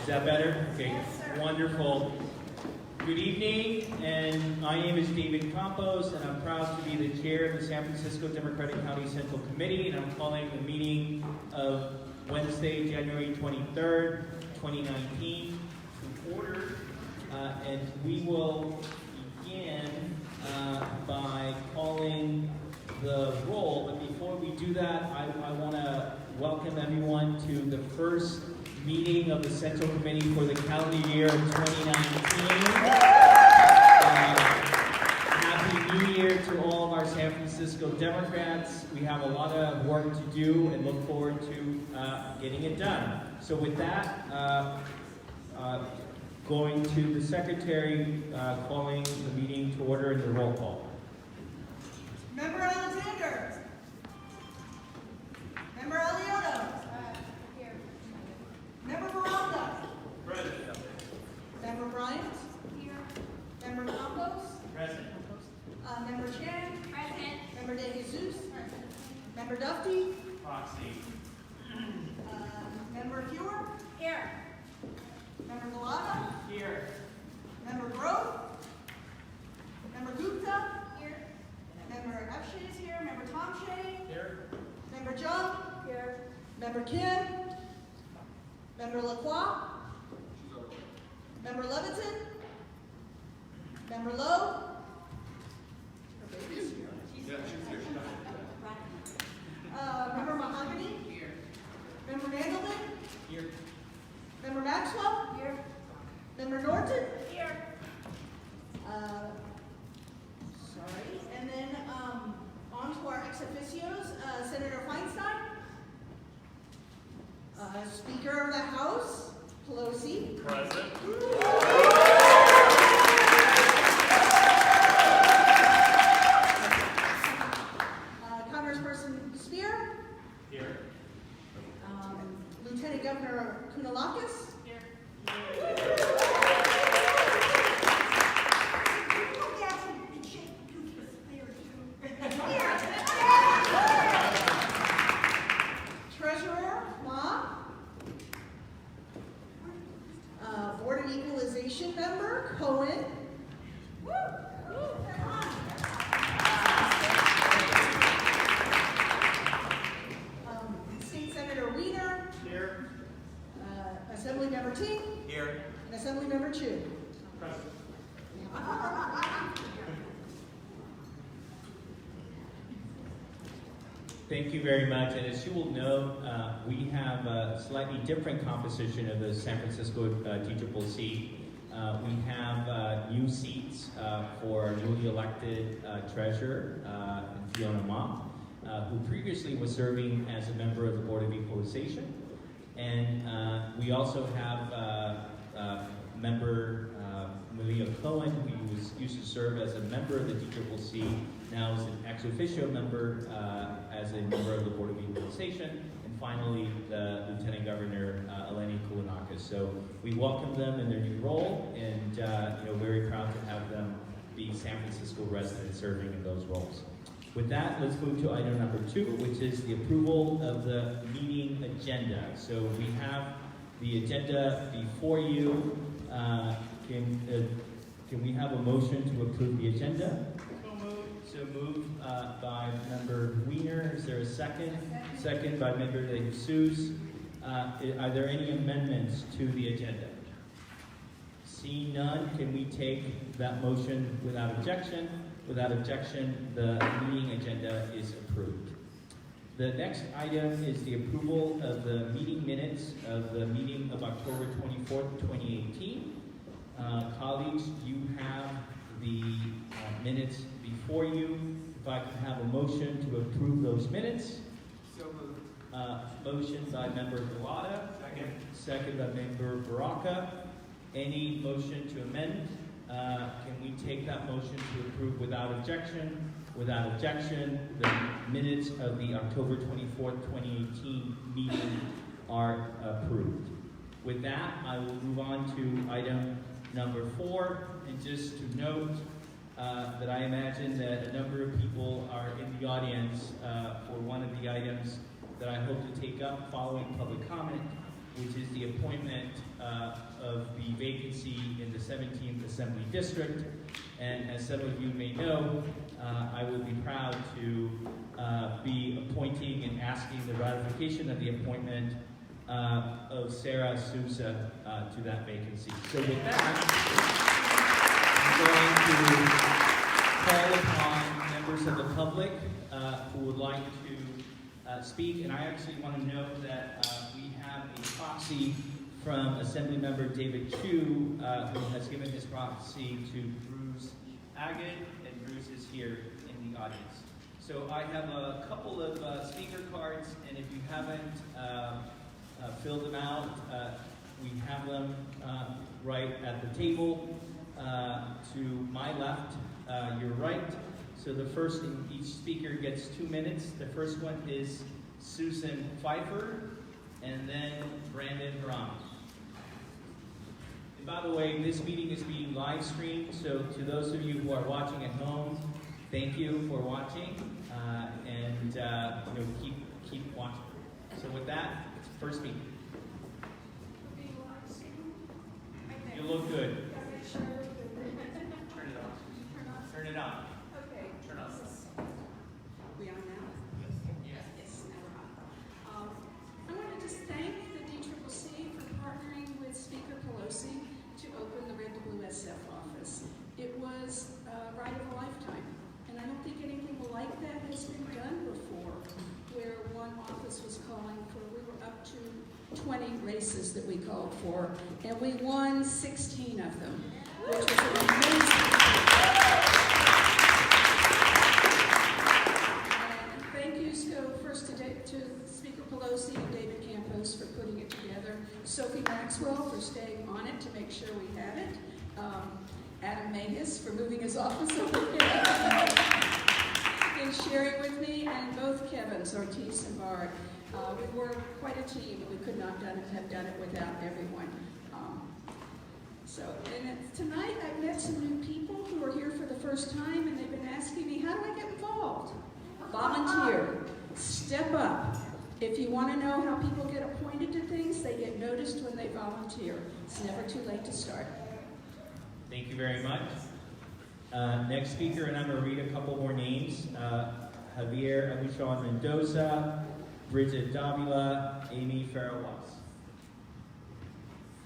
Is that better? Okay, wonderful. Good evening, and my name is David Campos, and I'm proud to be the chair of the San Francisco Democratic County Central Committee, and I'm calling the meeting of Wednesday, January 23rd, 2019 to order. And we will begin by calling the roll, but before we do that, I want to welcome everyone to the first meeting of the Central Committee for the calendar year of 2019. Happy New Year to all of our San Francisco Democrats. We have a lot of work to do and look forward to getting it done. So with that, going to the secretary, calling the meeting to order in the roll call. Member Alexander. Member Aliotto. Here. Member Veranda. Present. Member Bryant. Here. Member Campos. Present. Member Chan. Present. Member De Jesus. Present. Member Dufty. Proxy. Member Fewer. Here. Member Galata. Here. Member Grove. Member Gupta. Member Kim, Member Lacroix, Member Leviton, Member Lowe. Her baby's here. Member Mahogany. Here. Member Mandelman. Here. Member Maxwell. Here. Member Norton. Here. Sorry. And then on to our ex officios, Senator Feinstein. Speaker of the House, Pelosi. Present. Congressperson Spear. Here. Lieutenant Governor Kounalakis. Here. Treasurer Ma. Board of Equalization member Cohen. State Senator Wiener. Here. Assembly Member Ting. Here. And Assembly Member Chu. Present. Thank you very much. And as you will know, we have a slightly different composition of the San Francisco TCCC. We have new seats for newly elected treasurer, Fiona Ma, who previously was serving as a member of the Board of Equalization. And we also have member Malia Cohen, who used to serve as a member of the TCCC, now is an ex officio member as a member of the Board of Equalization, and finally the Lieutenant Governor Eleni Kounalakis. So we welcome them in their new role, and very proud to have them be San Francisco residents serving in those roles. With that, let's move to item number 2, which is the approval of the meeting agenda. So we have the agenda before you. Can we have a motion to approve the agenda? So moved by Member Wiener. Is there a second? Second by Member De Jesus. Are there any amendments to the agenda? Seeing none, can we take that motion without objection? Without objection, the meeting agenda is approved. The next item is the approval of the meeting minutes of the meeting of October 24th, 2018. Colleagues, you have the minutes before you. If I can have a motion to approve those minutes. So moved. Motion by Member Galata. Second. Second by Member Baraka. Any motion to amend? Can we take that motion to approve without objection? Without objection, the minutes of the October 24th, 2018 meeting are approved. With that, I will move on to item number 4, and just to note that I imagine that a number of people are in the audience for one of the items that I hope to take up following public comment, which is the appointment of the vacancy in the 17th Assembly District. And as some of you may know, I will be proud to be appointing and asking the ratification of the appointment of Sarah Souza to that vacancy. So with that, I'm going to call upon members of the public who would like to speak. And I actually want to note that we have a proxy from Assembly Member David Chu, who has given his proxy to Bruce Agate, and Bruce is here in the audience. So I have a couple of speaker cards, and if you haven't filled them out, we have them right at the table to my left, your right. So the first, each speaker gets 2 minutes. The first one is Susan Pfeiffer, and then Brandon Haram. And by the way, this meeting is being live streamed, so to those of you who are watching at home, thank you for watching, and keep watching. So with that, it's first meeting. You look good. Turn it on. Turn it on. Okay. Turn on. We on now? Yes. Yes, now we're on. I'm 20 races that we called for, and we won 16 of them, which was an amazing And thank yous go first to Speaker Pelosi and David Campos for putting it together, Sophie Maxwell for staying on it to make sure we had it, Adam Magus for moving his office over here and sharing with me, and both Kevins, Ortiz and Bard. We were quite a team, but we could not have done it without everyone. Tonight I've met some new people who are here for the first time, and they've been asking me, how do I get involved? Volunteer. Step up. If you want to know how people get appointed to things, they get noticed when they volunteer. It's never too late to start. Thank you very much. Next speaker, and I'm going to read a couple more names. Javier Abuchon Mendoza, Bridget Davila, Amy Farrell-Watts.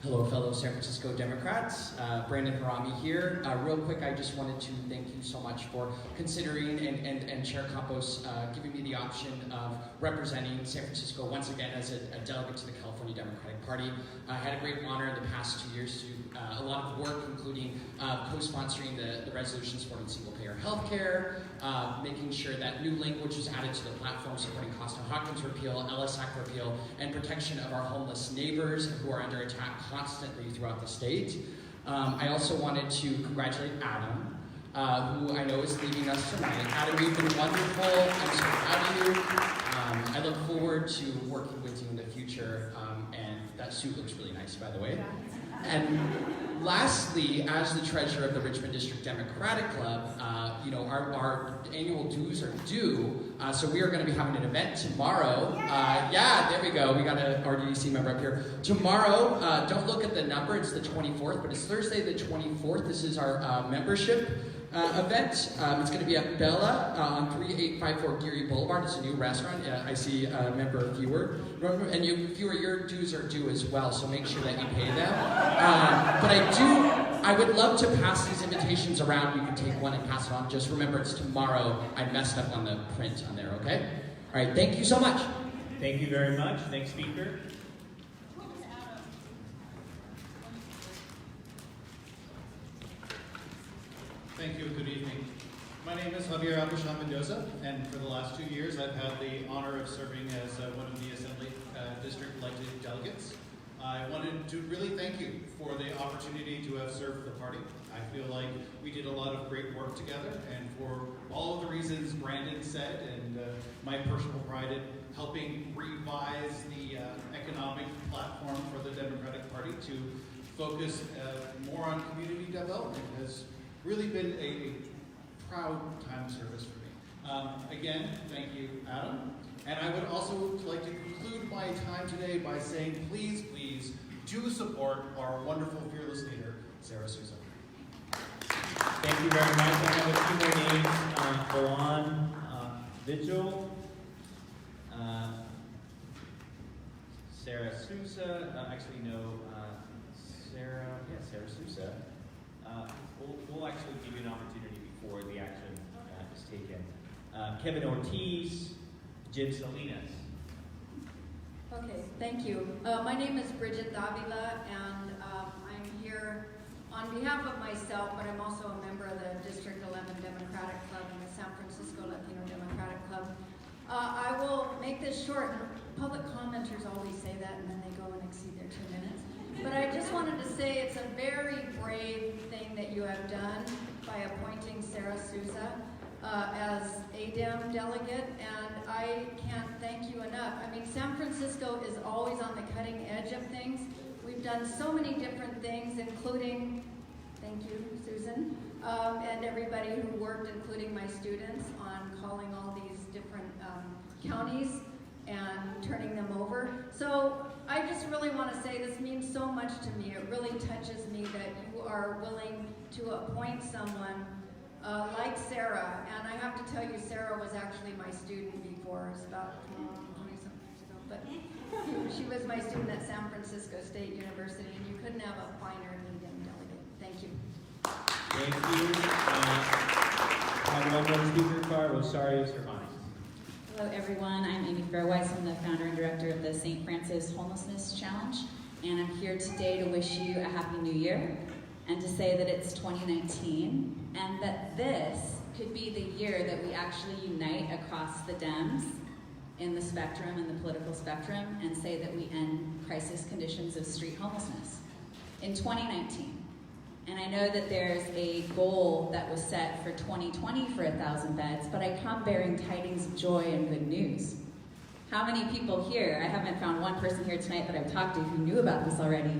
Hello, fellow San Francisco Democrats. Brandon Harami here. Real quick, I just wanted to thank you so much for considering and Chair Campos giving me the option of representing San Francisco once again as a delegate to the California Democratic Party. I had a great honor in the past 2 years to do a lot of work, including co-sponsoring the resolution supporting single-payer healthcare, making sure that new language was added to the platform supporting Costa-Hawkins repeal, LSAC repeal, and protection of our homeless neighbors who are under attack constantly throughout the state. I also wanted to congratulate Adam, who I know is leaving us tonight. Adam, you've been wonderful. I'm so proud of you. I look forward to working with you in the future, and that suit looks really nice, by the way. And lastly, as the treasurer of the Richmond District Democratic Club, our annual dues are due, so we are going to be having an event tomorrow. Yeah, there we go. We got an RDDC member up here. Tomorrow, don't look at the number, it's the 24th, but it's Thursday the 24th. This is our membership event. It's going to be at Bella on 3854 Geary Boulevard. It's a new restaurant. I see a member Fewer. And Fewer, your dues are due as well, so make sure that you pay them. But I would love to pass these invitations around. You can take one and pass it on. Just remember, it's tomorrow. I messed up on the print on there, okay? All right, thank you so much. Thank you very much. Next speaker. Thank you and good evening. My name is Javier Abuchon Mendoza, and for the last 2 years I've had the honor of serving as one of the Assembly District elected delegates. I wanted to really thank you for the opportunity to have served the party. I feel like we did a lot of great work together, and for all of the reasons Brandon said, and my personal pride in helping revise the economic platform for the Democratic Party to focus more on community development has really been a proud time of service for me. Again, thank you, Adam. And I would also like to conclude my time today by saying, please, please, do support our wonderful fearless leader, Sarah Souza. Thank you very much. I have a few more names. Golan Vigil, Sarah Souza, Sarah Souza. We'll actually give you an opportunity before the action is taken. Kevin Ortiz, Jim Salinas. Okay, thank you. My name is Bridget Davila, and I'm here on behalf of myself, but I'm also a member of the District 11 Democratic Club and the San Francisco Latino Democratic Club. I will make this short. Public commenters always say that, and then they go and exceed their 2 minutes. But I just wanted to say it's a very brave thing that you have done by appointing Sarah Souza as ADEM delegate, and I can't thank you enough. I mean, San Francisco is always on the cutting edge of things. We've done so many different things, including, thank you, Susan, and everybody who worked, including my students, on calling all these different counties and turning them over. So I just really want to say this means so much to me. It really touches me that you are willing to appoint someone like Sarah. And I have to tell you, Sarah was actually my student before. It was about 20-something years ago. But she was my student at San Francisco State University, and you couldn't have a finer ADEM delegate. Thank you. Thank you. I have one more speaker card. Rosario Cervantes. Hello everyone, I'm Amy Fairweiss. I'm the founder and director of the St. Francis Homelessness Challenge, and I'm here today to wish you a Happy New Year and to say that it's 2019 and that this could be the year that we actually unite across the Dems in the spectrum, in the political spectrum, and say that we end crisis conditions of street homelessness in 2019. And I know that there's a goal that was set for 2020 for 1,000 beds, but I come bearing tidings of joy and good news. How many people here, I haven't found one person here tonight that I've talked to who knew about this already.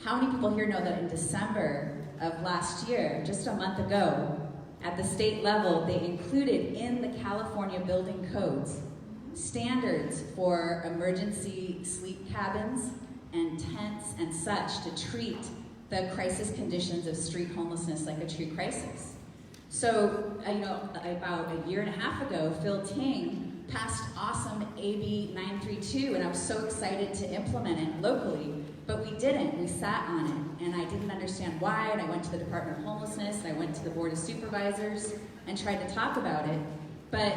How many people here know that in December of last year, just a month ago, at the state level, they included in the California building codes standards for emergency sleep cabins and tents and such to treat the crisis conditions of street homelessness like a true crisis. So, about a year and a half ago, Phil Ting passed awesome AB 932, and I was so excited to implement it locally, but we didn't. We sat on it, and I didn't understand why, and I went to the Department of Homelessness, and I went to the Board of Supervisors and tried to talk about it, but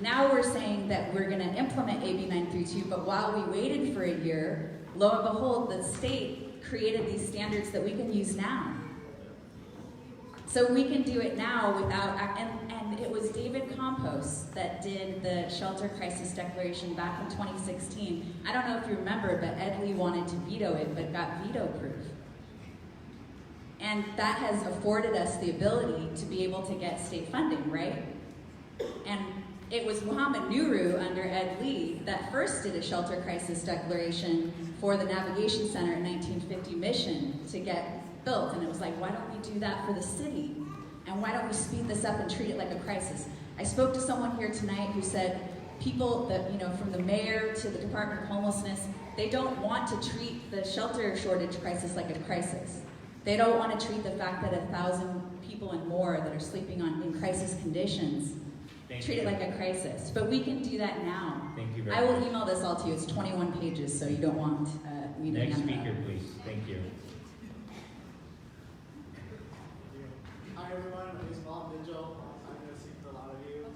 now we're saying that we're gonna implement AB 932, but while we waited for a year, lo and behold, the state created these standards that we can use now. So we can do it now without, and it was David Campos that did the shelter crisis declaration back in 2016. I don't know if you remember, but Ed Lee wanted to veto it, but got veto proof. And that has afforded us the ability to be able to get state funding, right? And it was Muhammad Nuru under Ed Lee that first did a shelter crisis declaration for the Navigation Center in 1950 mission to get built. And it was like, why don't we do that for the city? And why don't we speed this up and treat it like a crisis? I spoke to someone here tonight who said people that, from the mayor to the Department of Homelessness, they don't want to treat the shelter shortage crisis like a crisis. They don't want to treat the fact that 1,000 people and more that are sleeping in crisis conditions treat it like a crisis, but we can do that now. Thank you very much. I will much. email this all to you. It's 21 pages, so you don't want me to Next hand that. speaker, please. Thank you. Hi everyone, my name is Bob Mitchell. I'm going to speak to a lot of you.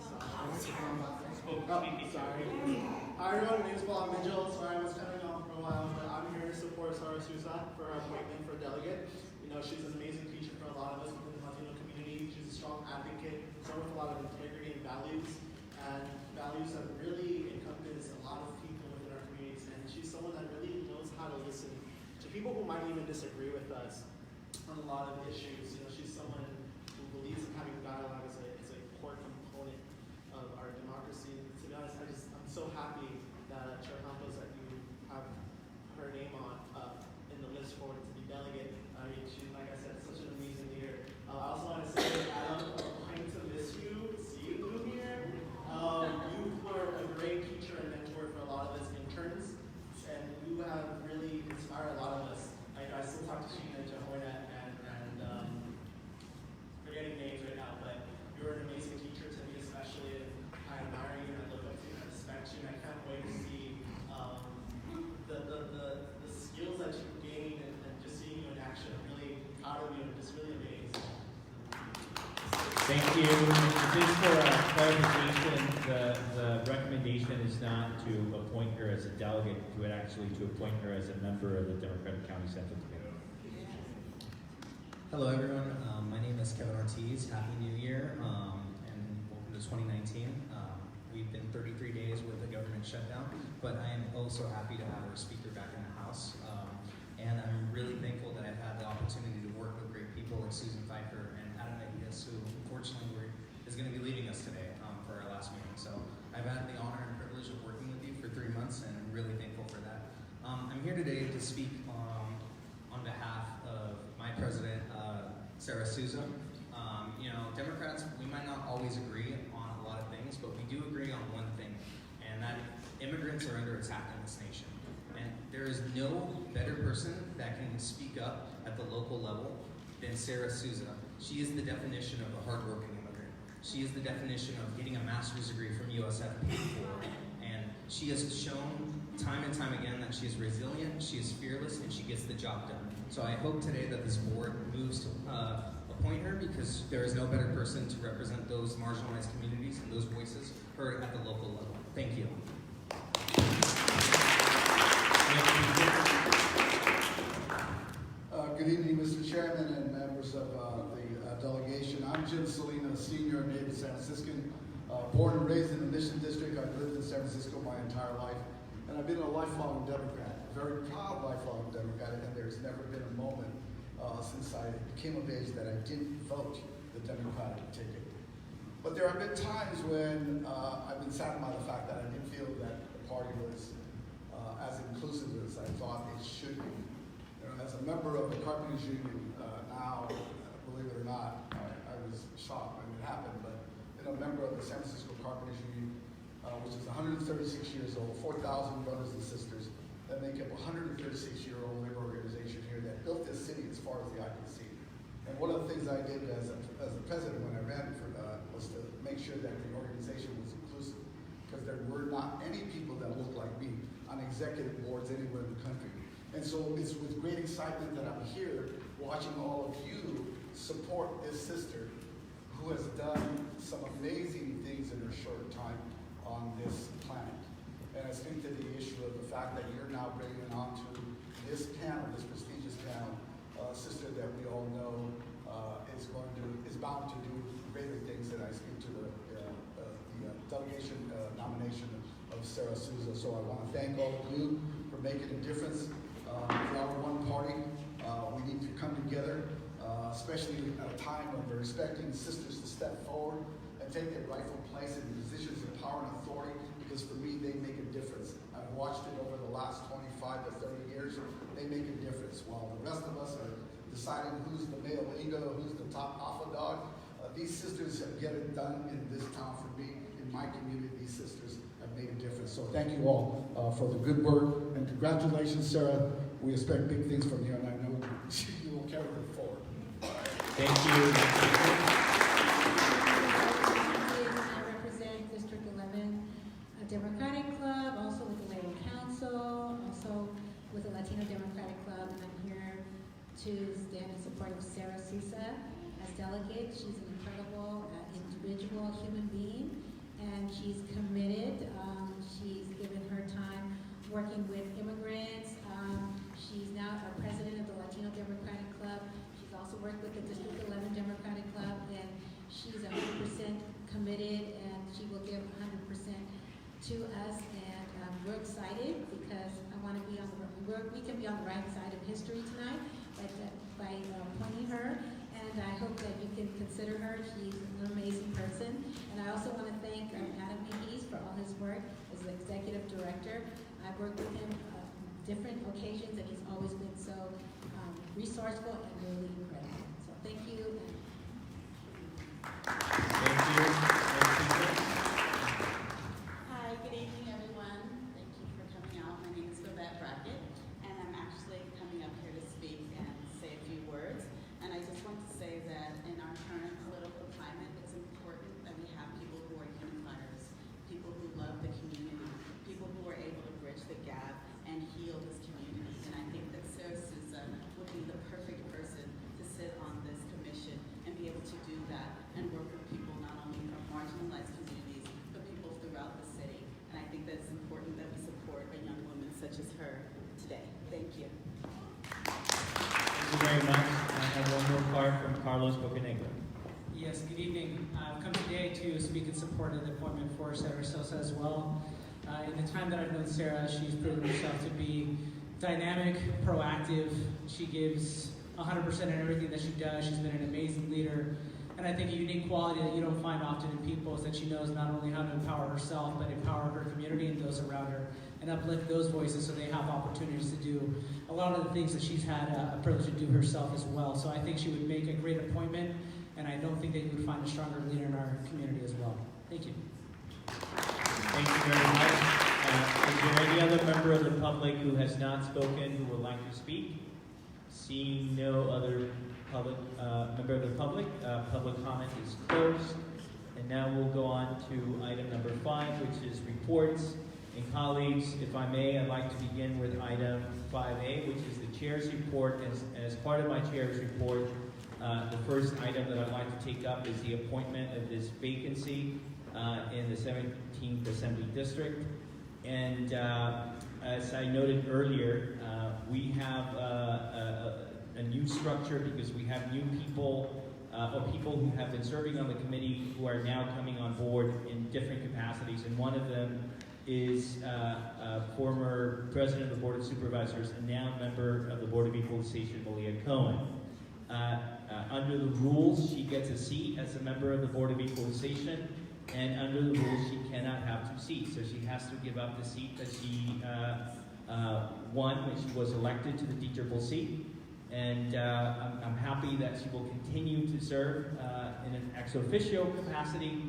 Sorry. Hi everyone, my name is Bob Mitchell. Sorry I was coming on for a while, but I'm here to support Sarah Sousa for her appointment for delegate. She's an amazing teacher for a lot of us within the Latino community. She's a strong advocate, someone with a lot of integrity and values that really encompass a lot of people within our communities. And she's someone that really knows how to listen to people who might even disagree with us on a lot of issues. She's someone who believes in having dialogue as a core component of our democracy. And to be honest, I'm so happy that Chair Campos, that you have her name on in the list forward to be delegate. I mean, she's, like I said, such an amazing leader. I also want to say, Adam, I'm going to miss you, see you here. You were a great teacher and mentor for a lot of us interns, and you have really inspired a lot of us. I still talk to Sheena and Jehoiada and forgetting names right now, but you're an amazing teacher to me especially, and I admire you and I look up to you and I respect you, and I can't wait to see the skills that you gain and just seeing you in action. I'm really proud of you and just really amazed. Thank you. Just for clarification, the recommendation is not to appoint her as a delegate, but actually to appoint her as a member of the Democratic County Central Committee. Hello everyone, my name is Kevin Ortiz. Happy New Year, and welcome to 2019. We've been 33 days with the government shutdown, but I am also happy to have our speaker back in the House. And I'm really thankful that I've had the opportunity to work with great people like Susan Pfeiffer and Adam Mejias, who unfortunately is going to be leaving us today for our last meeting. So I've had the honor and privilege of working with you for 3 months, and I'm really thankful for that. I'm here today to speak on behalf of my president, Sarah Sousa. Democrats, we might not always agree on a lot of things, but we do agree on one thing, and that immigrants are under attack in this nation. And there is no better person that can speak up at the local level than Sarah Sousa. She is the definition of a hardworking immigrant. She is the definition of getting a master's degree from USF paid for. And she has shown time and time again that she is resilient, she is fearless, and she gets the job done. So I hope today that this board moves to appoint her, because there is no better person to represent those marginalized communities and those voices heard at the local level. Thank you. Good evening, Mr. Chairman and members of the delegation. I'm Jim Salina, senior native San Franciscan, born and raised in the Mission District. I've lived in San Francisco my entire life, and I've been a lifelong Democrat, a very proud lifelong Democrat, and there's never been a moment since I came of age that I didn't vote the Democratic ticket. But there have been times when I've been saddened by the fact that I didn't feel that the party was as inclusive as I thought it should be. As a member of the Carpenters Union now, believe it or not, I was shocked when it happened, but a member of the San Francisco Carpenters Union, which is 136 years old, 4,000 brothers and sisters that make up a 136-year-old labor organization here that built this city as far as the eye can see. And one of the things I did as a president when I ran for was to make sure that the organization was inclusive, because there were not any people that looked like me on executive boards anywhere in the country. And so it's with great excitement that I'm here watching all of you support this sister who has done some amazing things in her short time on this planet. And I speak to the issue of the fact that you're now bringing onto this panel, this prestigious panel, a sister that we all know is bound to do greater things, and I speak to the delegation nomination of Sarah Souza. So I want to thank all of you for making a difference. We are one party. We need to come together, especially at a time when we're expecting sisters to step forward and take their rightful place in positions of power and authority, because for me, they make a difference. I've watched it over the last 25 to 30 years. They make a difference. While the rest of us are deciding who's the male ego, who's the top alpha dog, these sisters have get it done in this town for me. In my community, these sisters have made a difference. So thank you all for the good work, and congratulations, Sarah. We expect big things from you, and I know you will carry them forward. Thank you. I represent District 11 Democratic Club, also with the Labor Council, also with the Latino Democratic Club, and I'm here to stand in support of Sarah Souza as delegate. She's an incredible individual, human being, and she's committed. She's given her time working with immigrants. She's now our president of the Latino Democratic Club. She's also worked with the District 11 Democratic Club, and she's 100% committed, and she will give 100% to us. And we're excited because we can be on the right side of history tonight by appointing her. And I hope that you can consider her. She's an amazing person. And I also want to thank Adam Hickey's for all his work as the executive director. I've worked with him different occasions, and he's always been so resourceful and really incredible. So thank you. Thank you. Hi, good evening, everyone. Thank you for coming out. My name is Babette Brackett, and I'm actually coming up here to speak and say a few words. And I just want to say that in our current political climate, it's important that we have people who are unifiers, people who love the community, people who are able to bridge the gap and heal this community. And I think that Sarah Souza would be the perfect person to sit on this commission and be able to do that and work with people not only from marginalized communities, but people throughout the city. And I think that it's important that we support a young woman such as her today. Thank you. Thank you very much. I have one more card from Carlos Bocanegra. Yes, good evening. I've come today to speak in support of the appointment for Sarah Souza as well. In the time that I've known Sarah, she's proven herself to be dynamic, proactive. She gives 100% in everything that she does. She's been an amazing leader. And I think a unique quality that you don't find often in people is that she knows not only how to empower herself, but empower her community and those around her, and uplift those voices so they have opportunities to do a lot of the things that she's had a privilege to do herself as well. So I think she would make a great appointment, and I don't think that you would find a stronger leader in our community as well. Thank you. Thank you very much. Is there any other member of the public who has not spoken who would like to speak? Seeing no other public member of the public, public comment is closed. And now we'll go on to item number 5, which is reports. And colleagues, if I may, I'd like to begin with item 5A, which is the chair's report. As part of my chair's report, the first item that I'd like to take up is the appointment of this vacancy in the 17th Assembly District. And as I noted earlier, we have a new structure because we have new people or people who have been serving on the committee who are now coming on board in different capacities. And one of them is former president of the Board of Supervisors and now member of the Board of Equalization, Malia Cohen. Under the rules, she gets a seat as a member of the Board of Equalization, and under the rules, she cannot have 2 seats. So she has to give up the seat that she won when she was elected to the D-Triple seat. And I'm happy that she will continue to serve in an ex officio capacity,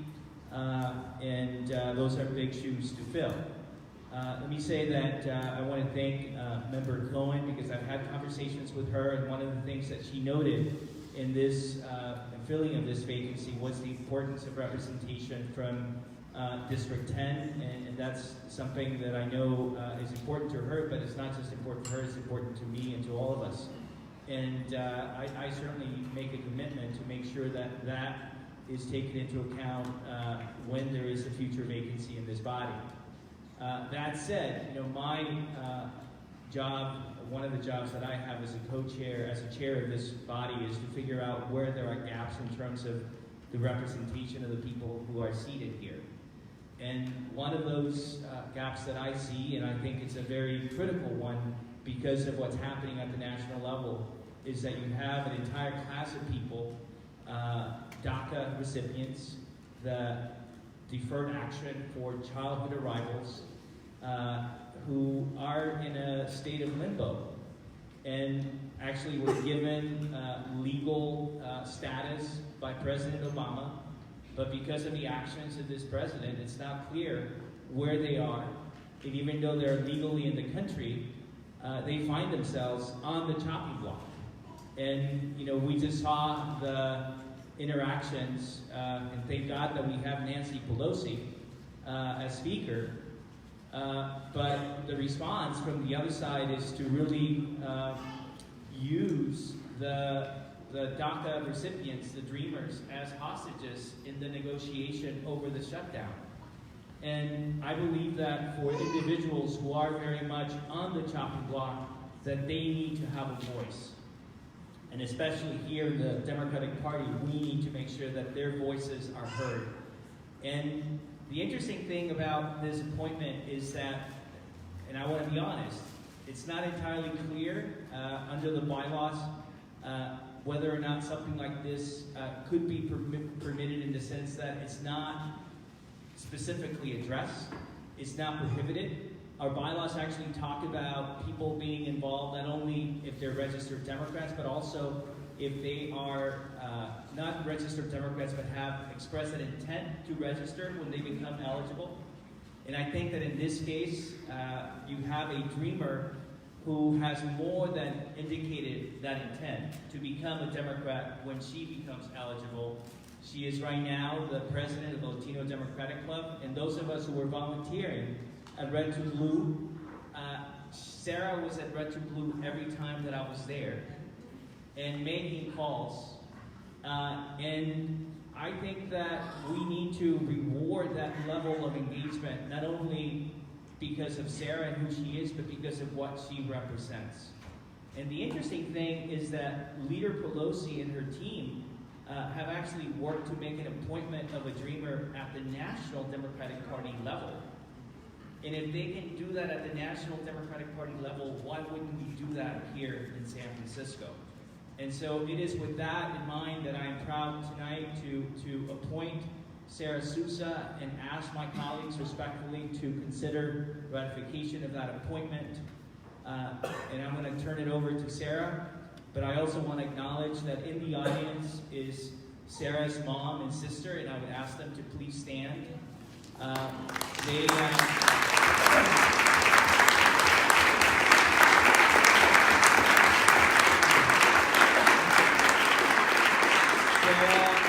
and those are big shoes to fill. Let me say that I want to thank Member Cohen because I've had conversations with her, and one of the things that she noted in this filling of this vacancy was the importance of representation from District 10, and that's something that I know is important to her, but it's not just important to her, it's important to me and to all of us. And I certainly make a commitment to make sure that that is taken into account when there is a future vacancy in this body. That said, you know, my job, one of the jobs that I have as a co-chair, as a chair of this body, is to figure out where there are gaps in terms of the representation of the people who are seated here. And one of those gaps that I see, and I think it's a very critical one because of what's happening at the national level, is that you have an entire class of people, DACA recipients, the deferred action for childhood arrivals, who are in a state of limbo and actually were given legal status by President Obama, but because of the actions of this president, it's not clear where they are. And even though they're legally in the country, they find themselves on the chopping block. And you know, we just saw the interactions, and thank God that we have Nancy Pelosi as Speaker. But the response from the other side is to really use the DACA recipients, the Dreamers, as hostages in the negotiation over the shutdown. And I believe that for individuals who are very much on the chopping block, that they need to have a voice. And especially here in the Democratic Party, we need to make sure that their voices are heard. And the interesting thing about this appointment is that, and I want to be honest, it's not entirely clear under the bylaws whether or not something like this could be permitted in the sense that it's not specifically addressed, it's not prohibited. Our bylaws actually talk about people being involved not only if they're registered Democrats, but also if they are not registered Democrats, but have expressed an intent to register when they become eligible. And I think that in this case, you have a Dreamer who has more than indicated that intent to become a Democrat when she becomes eligible. She is right now the president of the Latino Democratic Club, and those of us who were volunteering at Red to Blue, Sarah was at Red to Blue every time that I was there and making calls. And I think that we need to reward that level of engagement, not only because of Sarah and who she is, but because of what she represents. And the interesting thing is that Leader Pelosi and her team have actually worked to make an appointment of a Dreamer at the National Democratic Party level. And if they can do that at the National Democratic Party level, why wouldn't we do that here in San Francisco? And so it is with that in mind that I am proud tonight to appoint Sarah Sousa and ask my colleagues respectfully to consider ratification of that appointment. And I'm going to turn it over to Sarah, but I also want to acknowledge that in the audience is Sarah's mom and sister, and I would ask them to please stand. Sarah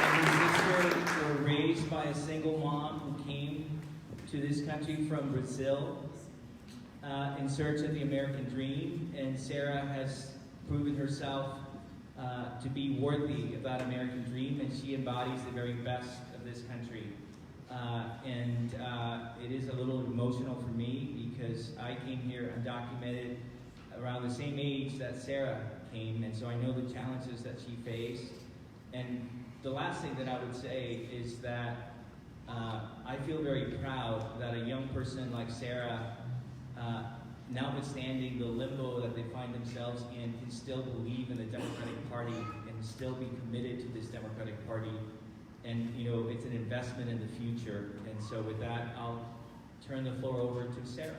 and her sister were raised by a single mom who came to this country from Brazil in search of the American dream, and Sarah has proven herself to be worthy of that American dream, and she embodies the very best of this country. and it is a little emotional for me because I came here undocumented around the same age that Sarah came, and so I know the challenges that she faced. And the last thing that I would say is that I feel very proud that a young person like Sarah, notwithstanding the limbo that they find themselves in, can still believe in the Democratic Party and still be committed to this Democratic Party. And you know, it's an investment in the future. And so with that, I'll turn the floor over to Sarah.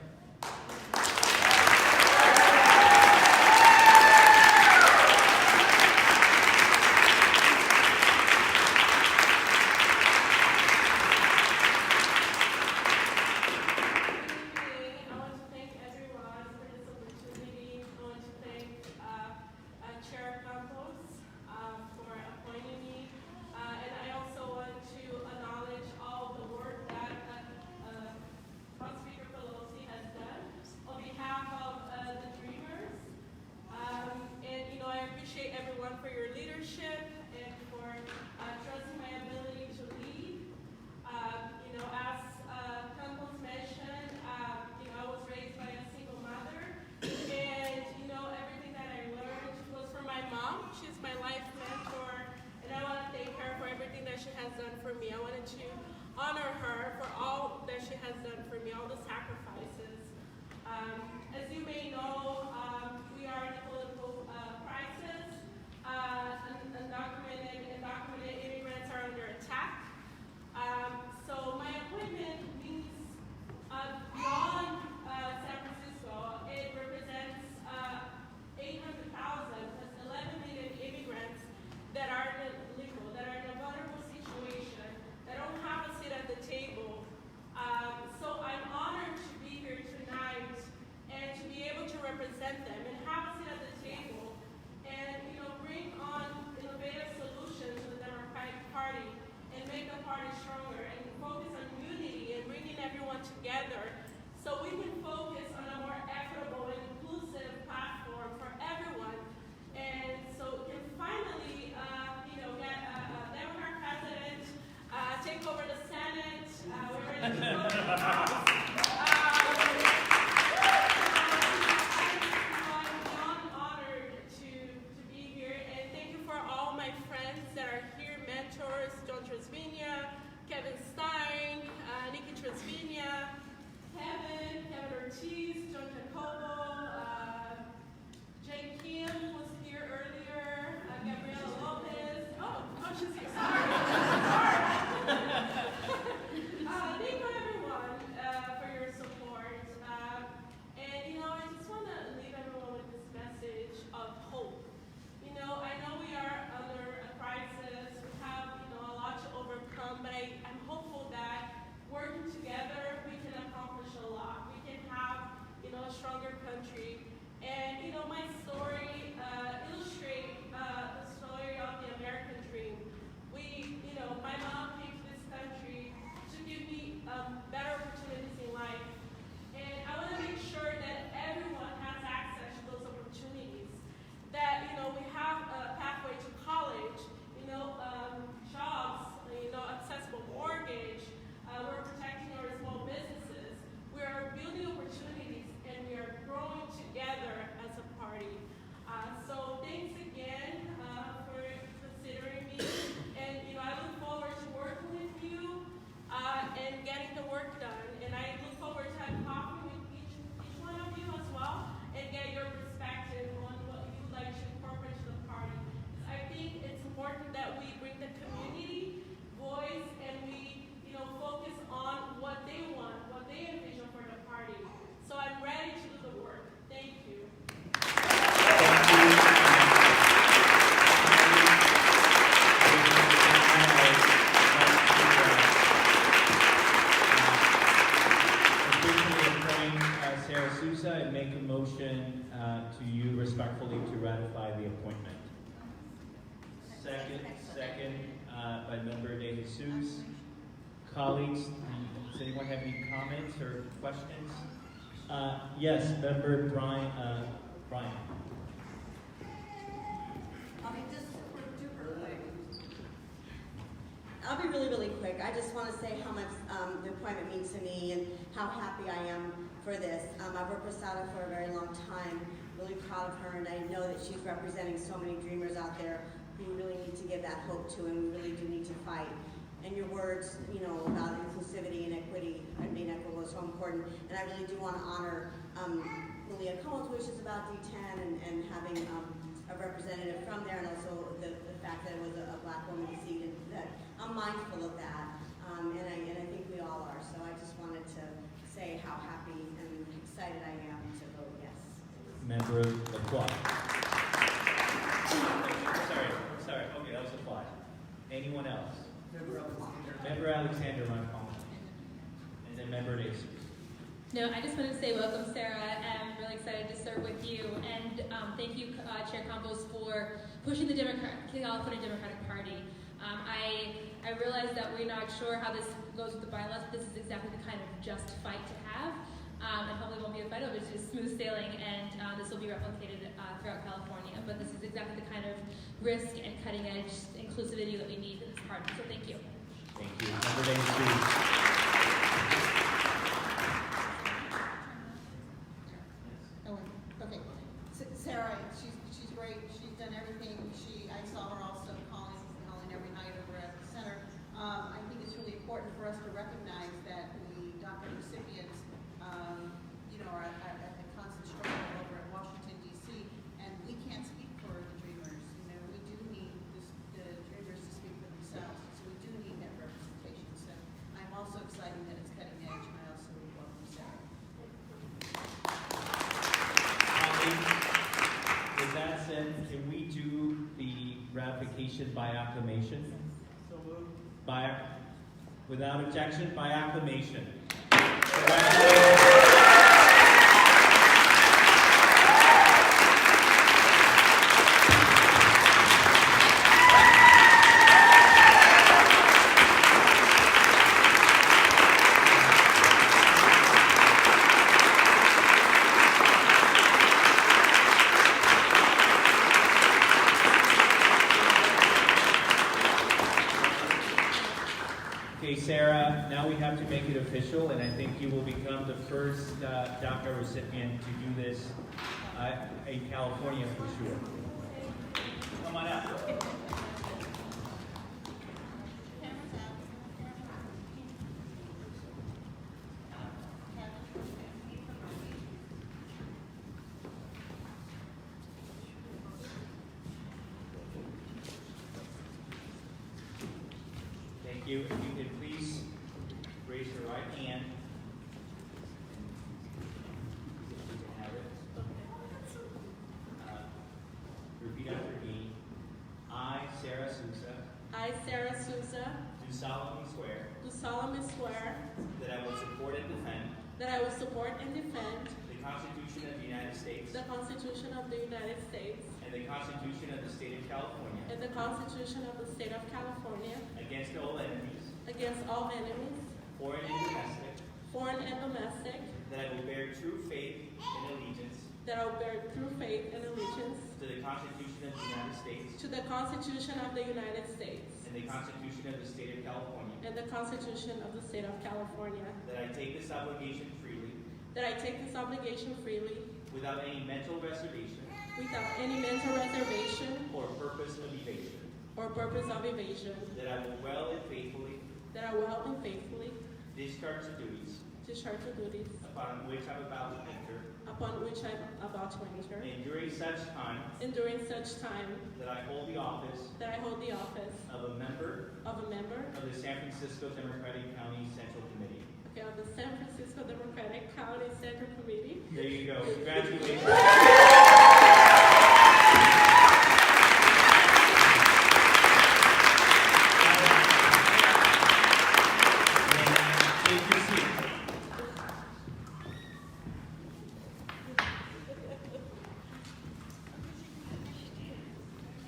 Colleagues, does anyone have any comments or questions? Yes, Member Brian. Brian. I'll be just super duper quick. I'll be really, really quick. I just want to say how much the appointment means to me and how happy I am for this. I've worked with Sada for a very long time, really proud of her, and I know that she's representing so many dreamers out there who really need to give that hope to, and we really do need to fight. And your words, about inclusivity and equity and being equitable is so important. And I really do want to honor Malia Cohen's wishes about D10 and having a representative from there, and also the fact that it was a black woman seat, and that I'm mindful of that, and I think we all are. So I just wanted to say how happy and excited I am to vote yes. Member of the quad. Sorry. Okay, that was the quad. Anyone else? Member Alexander, my phone. And then Member Davis. No, I just wanted to say welcome, Sarah. I'm really excited to serve with you. And thank you, Chair Campos, for pushing the California Democratic Party. I realize that we're not sure how this goes with the bylaws, but this is exactly the kind of just fight to have. And hopefully it won't be a fight, it'll be just smooth sailing, and this will be replicated throughout California. But this is exactly the kind of risk and cutting edge inclusivity that we need in this party. So thank you. Thank you. Member Davis, please. Okay. Sarah, she's great. She's done everything. I saw her also calling every night over at the center. I think it's really important for us to recognize that the DACA recipients, are at a constant struggle over at Washington, D.C., and we can't speak for the Dreamers. We do need the Dreamers to speak for themselves, so we do need that representation. So I'm also excited that it's cutting edge, and I also welcome Sarah. With that said, can we do the ratification by acclamation? So moved. Without objection, by acclamation. Okay, Sarah, now we have to make it official, and I think you will become the first DACA recipient to do this in California for sure. Come on up. Thank you. If you could please raise your right hand. You can have it. Repeat after me. I, Sarah Sousa, I, Sarah Sousa, do solemnly swear do solemnly swear that I will support and defend that I will support and defend the Constitution of the United States the Constitution of the United States and the Constitution of the State of California and the Constitution of the State of California against all enemies, foreign and domestic, that I will bear true faith and allegiance that I will bear true faith and allegiance to the Constitution of the United States to the Constitution of the United States and the Constitution of the State of California, and the Constitution of the State of California, that I take this obligation freely without any mental reservation or purpose of evasion, that I will well and faithfully discharge the duties upon which I'm about to enter, and during such time that I hold the office of a member of the San Francisco Democratic County Central Committee. of the San Francisco Democratic County Central Committee. There you go. Congratulations. Take your seat.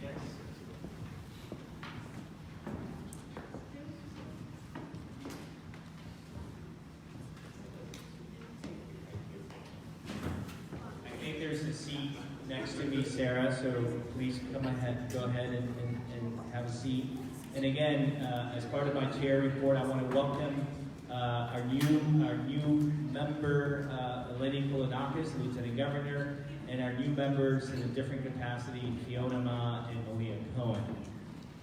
Yes. I think there's a seat next to me, Sarah, so please go ahead and have a seat. And again, as part of my chair report, I want to welcome our new member, Eleni Koulonakis, Lieutenant Governor, and our new members in a different capacity, Fiona Ma and Malia Cohen.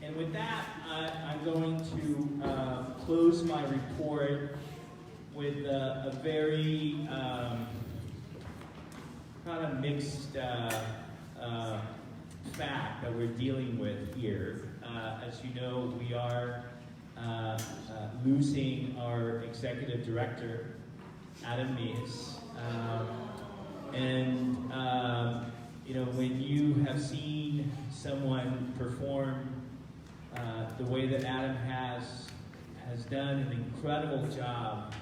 And with that, I'm going to close my report with a very kind of mixed fact that we're dealing with here. As you know, we are losing our executive director, Adam Mies. You know, when you have seen someone perform the way that Adam has done an incredible job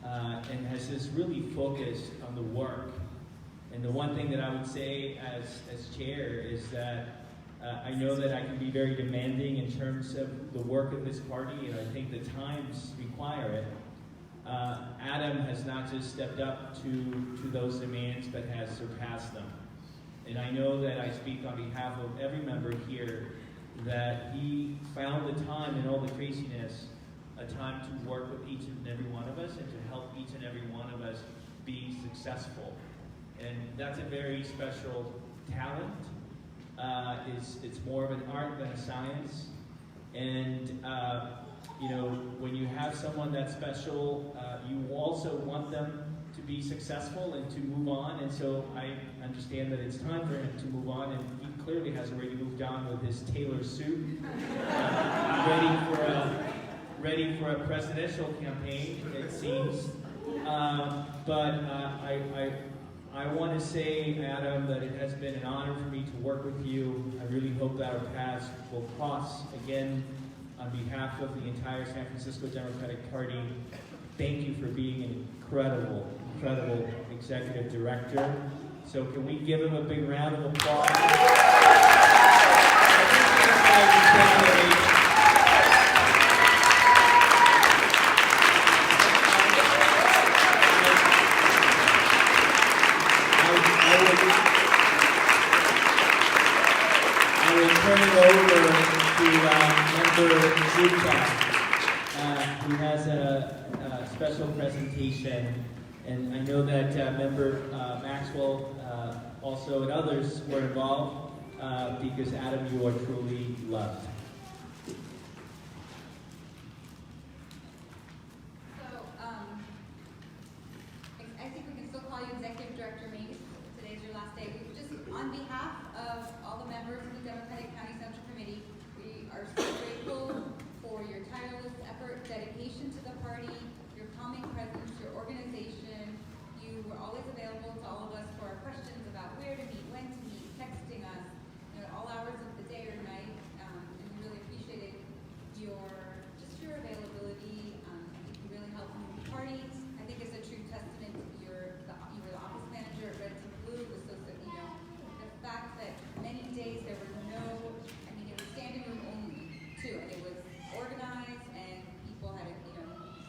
and has just really focused on the work. And the one thing that I would say as chair is that I know that I can be very demanding in terms of the work of this party, and I think the times require it. Adam has not just stepped up to those demands, but has surpassed them. And I know that I speak on behalf of every member here that he found the time in all the craziness, a time to work with each and every one of us and to help each and every one of us be successful. And that's a very special talent. It's more of an art than a science. And you know, when you have someone that special, you also want them to be successful and to move on. And so I understand that it's time for him to move on, and he clearly has already moved on with his tailor suit, ready for a presidential campaign, it seems. I want to say, Adam, that it has been an honor for me to work with you. I really hope that our paths will cross again. On behalf of the entire San Francisco Democratic Party, thank you for being an incredible executive director. So can we give him a big round of applause? I will turn it over to Member Zupa, who has a special presentation. And I know that Member Maxwell also and others were involved because, Adam, you are truly loved. So, I think we can still call you Executive Director Mies. Today's your last day. Just on behalf of all the members of the Democratic County Central Committee, we are so grateful for your tireless effort, dedication to the party, your calming presence, your organization. You were always available to all of us for our questions about where to meet, when to meet, texting us, you know, at all hours of the day or night. And we really appreciated your availability. I think you really helped move the party. I think it's a true testament to you were the office manager at Red Team Blue. It was so that, you know, the fact that many days there was it was standing room only too, and it was organized and people had,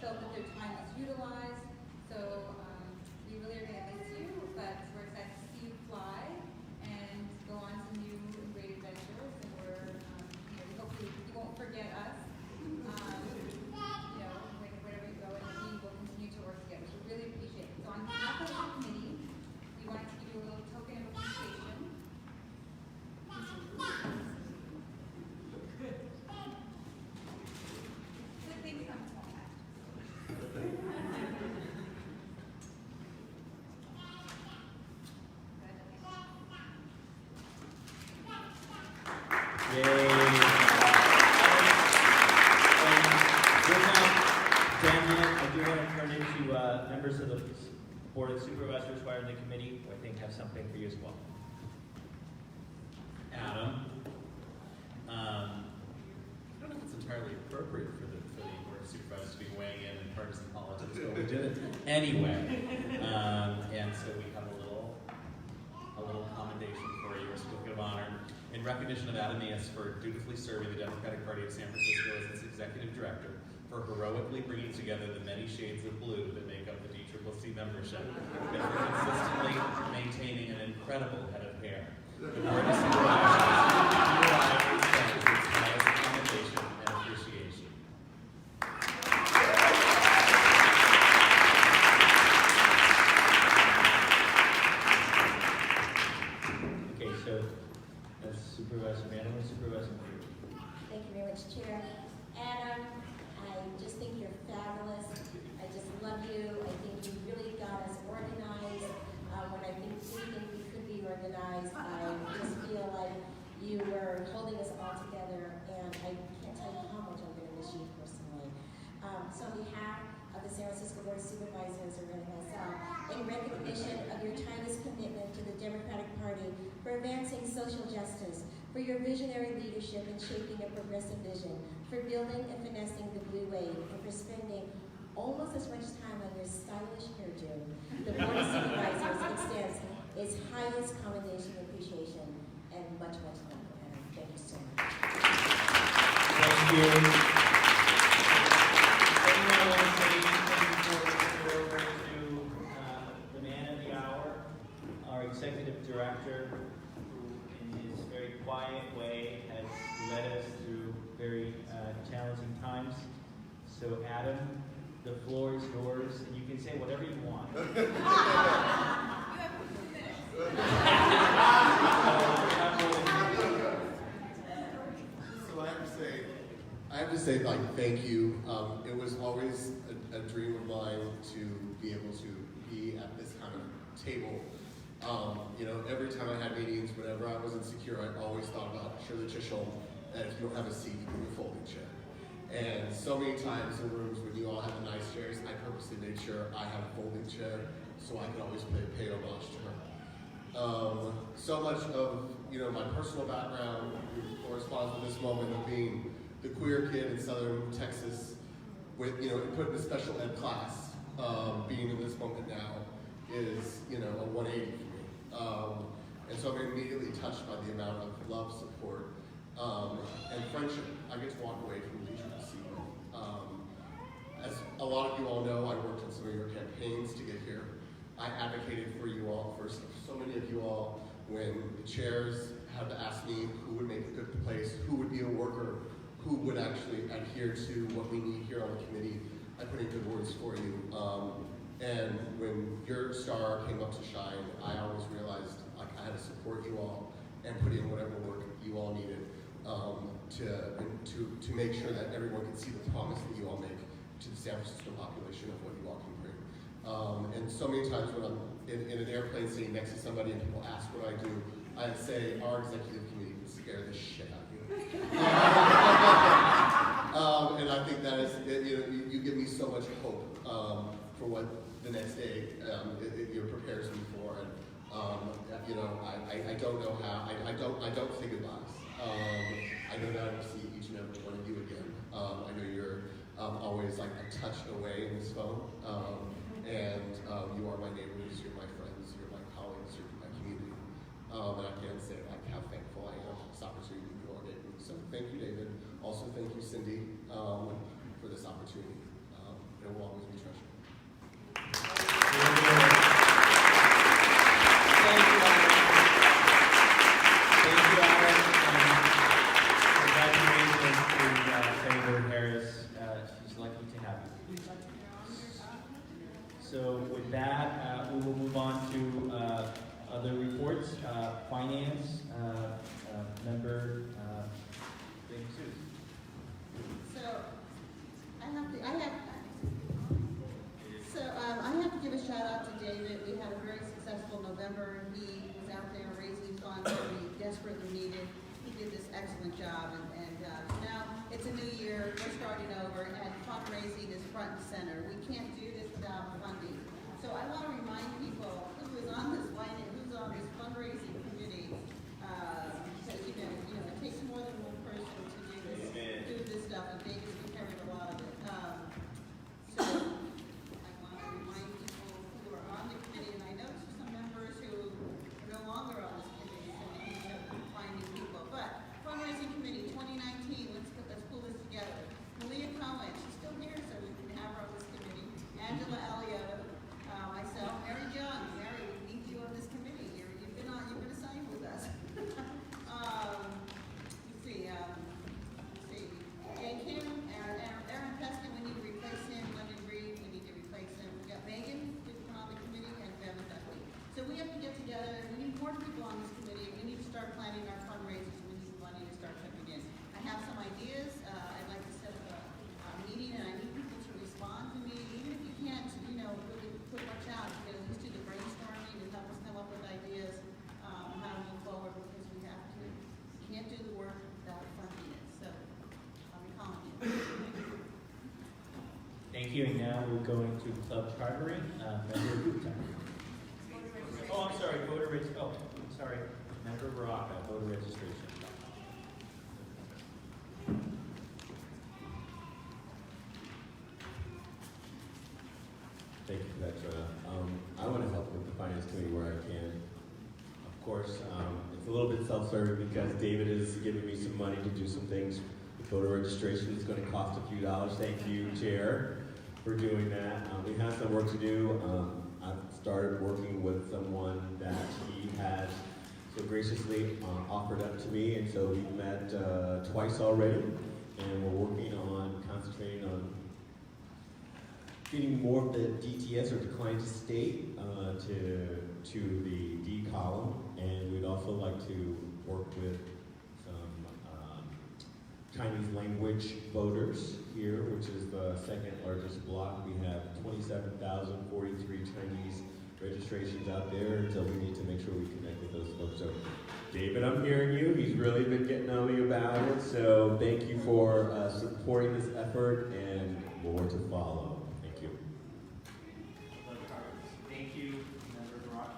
felt that their time was utilized. So we really are going to miss you, but we're excited to see you fly and go on to new and great adventures. And we hope you won't forget us. Wherever you go, and we will continue to work together. So really appreciate it. So on behalf of the committee, we wanted to give you a little token of appreciation. Good things come to that. Yay. I do want to turn it to members of the Board of Supervisors who are in the committee, who I think have something for you as well. Adam, I don't know if it's entirely appropriate for the Board of Supervisors to be weighing in partisan politics, but we did it anyway. And so we have a little commendation for you, a certificate of honor, in recognition of Adam Mies for dutifully serving the Democratic Party of San Francisco as its executive director, for heroically bringing together the many shades of blue that make up the DCCC membership, and for consistently maintaining an incredible head of hair. The Board of Supervisors hereby extends its highest commendation and Board of Supervisors of LaSalle in recognition of your tireless commitment to the Democratic Party for advancing social justice, for your visionary leadership in shaping a progressive vision, for building and finessing the Blue Wave, and for spending almost as much time on your stylish hairdo. The Board of Supervisors extends its highest commendation and appreciation, and much, much love. Thank you so much. Thank you. Anyone want to say anything before we turn it over to the man of the hour, our executive director, who in his very quiet way has led us through very challenging times. So Adam, the floor is yours, and you can say whatever you want. So I have to say, like, thank you. It was always a dream of mine to be able to be at this kind of table. You know, every time I had meetings, whenever I was insecure, I always thought about Shirley Chisholm, and if you don't have a seat, you give me a folding chair. And so many times in rooms when you all have the nice chairs, I purposely made sure I had a folding chair so I could always pay homage to her. So much of, you know, my personal background corresponds with this moment of being the queer kid in Southern Texas with, you know, put in a special ed class. Being in this moment now is, you know, a 180 for me. And so I'm immediately touched by the amount of love, support, and friendship I get to walk away from Leisure this evening. As a lot of you all know, I worked on some of your campaigns to get here. I advocated for you all, for so many of you all, when the chairs had to ask me who would make a good place, who would be a worker, who would actually adhere to what we need here on the committee. I put in good words for you. And when your star came up to shine, I always realized like I had to support you all and put in whatever work you all needed to make sure that everyone can see the promise that you all make to the San Francisco population of what you all can bring. And so many times when I'm in an airplane sitting next to somebody and people ask what I do, I'd say our executive committee would scare the shit out of you. And I think that is, you know, you give me so much hope for what the next day prepares me for. And you know, I don't know how. I don't say goodbyes. I know that I will see each and every one of you again. I know you're always like a touch away in this phone. And you are my neighbors, you're my friends, you're my colleagues, you're my community. And I can't say like how thankful I am for this opportunity you all gave me. So thank you, David. Also thank you, Cindy, for this opportunity. It will always be treasured. Thank you, Adam. Thank you, Adam. Congratulations to Senator Harris. She's lucky to have you. So with that, we will move on to other reports. Finance, member James Seuss. So I have to give a shout out to David. We had a very successful November. He was out there raising funds that we desperately needed. He did this excellent job, and now it's a new year. We're starting over, and fundraising is front and center. We can't do this without funding. So I want to remind people who is on this fundraising committee, because you know it takes more than one person to do this stuff, and David's been carrying a lot of it. So I want to remind people who are on the committee, and I know there's some members who are no longer on this committee, so we need to find new people. But fundraising committee 2019, let's pull this together. Malia Cohen, she's still here, so we can have her on this committee. Angela Elliott, we're going to club chartering. Member Gupta. Oh, I'm sorry, voter registration. Oh, I'm sorry, Member Baraka, voter registration. Thank you for that, Jonah. I want to help with the finance committee where I can. Of course, it's a little bit self-serving because David is giving me some money to do some things. Voter registration is going to cost a few dollars. Thank you, Chair, for doing that. We have some work to do. I've started working with someone that he has so graciously offered up to me, and so we've met twice already, and we're working on concentrating on getting more of the DTS or decline to state to the D column, and we'd also like to work with some Chinese language voters here, which is the second largest block. We have 27,043 Chinese registrations out there, so we need to make sure we connect with those folks. So, David, I'm hearing you. He's really been getting on me about it, so thank you for supporting this effort, and more to follow. Thank you. Thank you, Member Baraka.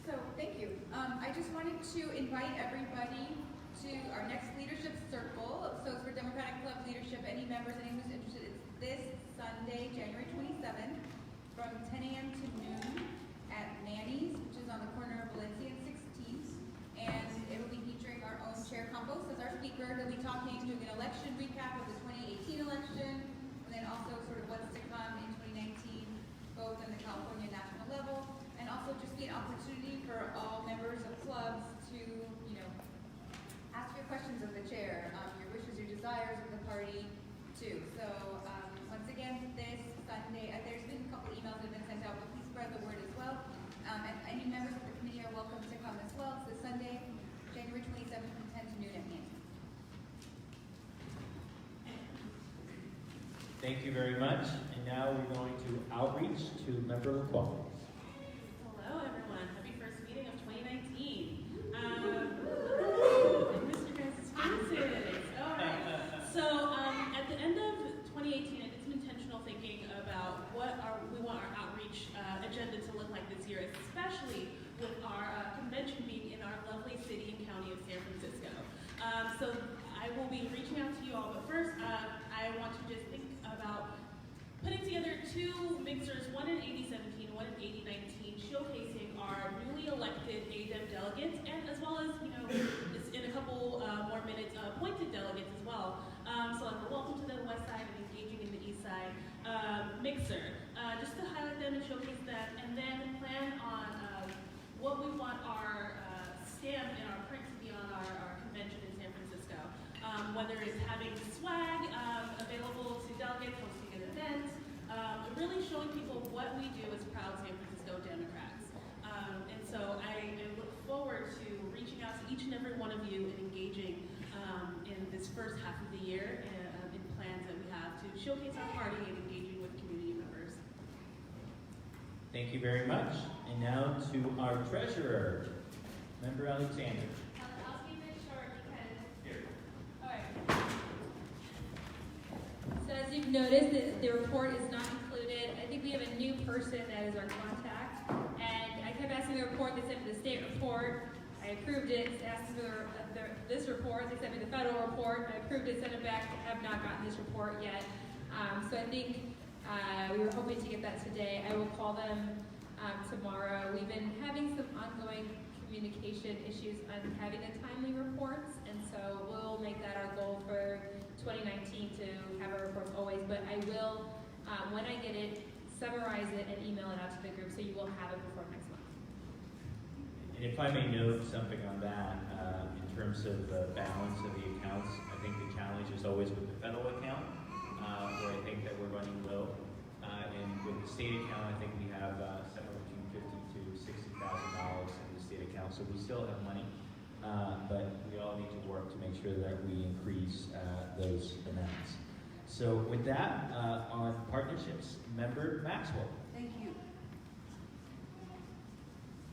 So, thank you. I just wanted to invite everybody to our next leadership circle. So it's for Democratic Club leadership. Any members, anyone who's interested, it's this Sunday, January 27th, from 10 a.m. to noon at Manny's, which is on the corner of Valencia and 16th. And it will be featuring our own Chair Campos as our speaker. He'll be talking, doing an election recap of the 2018 election, and then also sort of what's to come in 2019, both on the California national level, and also just be an opportunity for all members of clubs to, ask your questions of the chair, your wishes, your desires of the party, too. So, once again, this Sunday, there's been a couple emails that have been sent out, but please spread the word as well. And any members of the committee are welcome to come as well. It's this Sunday, January 27th from 10 to noon at Manny. Thank you very much. And now we're going to outreach to Member LaQual. Hello, everyone. Happy first meeting of 2019. Mr. Francis Francis. All right. So at the end of 2018, I did some intentional thinking about what we want our outreach agenda to look like this year, especially with our convention being in our lovely city and county of San Francisco. So I will be reaching out to you all, but first I want to just think about putting together two mixers, one in 8017, one in 8019, showcasing our newly elected ADEM delegates, and as well as, it's in a couple more minutes, appointed delegates as well. So like a welcome to the West Side and engaging in the East Side mixer, just to highlight them and showcase them, and then plan on what we want our stamp and our print to be on our convention in San Francisco. Whether it's having swag available to delegates, hosting an event, really showing people what we do as proud San Francisco Democrats. And so I look forward to reaching out to each and every one of you and engaging in this first half of the year in plans that we have to showcase our party and engaging with community members. Thank you very much. And now to our treasurer, Member Alexander. I'll keep it short because. Here. All right. So as you've noticed, the report is not included. I think we have a new person that is our contact, and I kept asking the report. They sent me the state report. I approved it. Asked for this report. They sent me the federal report. I approved it. Sent it back. I have not gotten this report yet. So I think we were hoping to get that today. I will call them tomorrow. We've been having some ongoing communication issues on having the timely reports, and so we'll make that our goal for 2019 to have our reports always. But I will, when I get it, summarize it and email it out to the group, so you will have it before next month. And if I may note something on that, in terms of the balance of the accounts, I think the challenge is always with the federal account, where I think that we're running low. And with the state account, I think we have somewhere between $50,000 to $60,000 in the state account, so we still have money. But we all need to work to make sure that we increase those amounts. So with that, on partnerships, Member Maxwell. Thank you.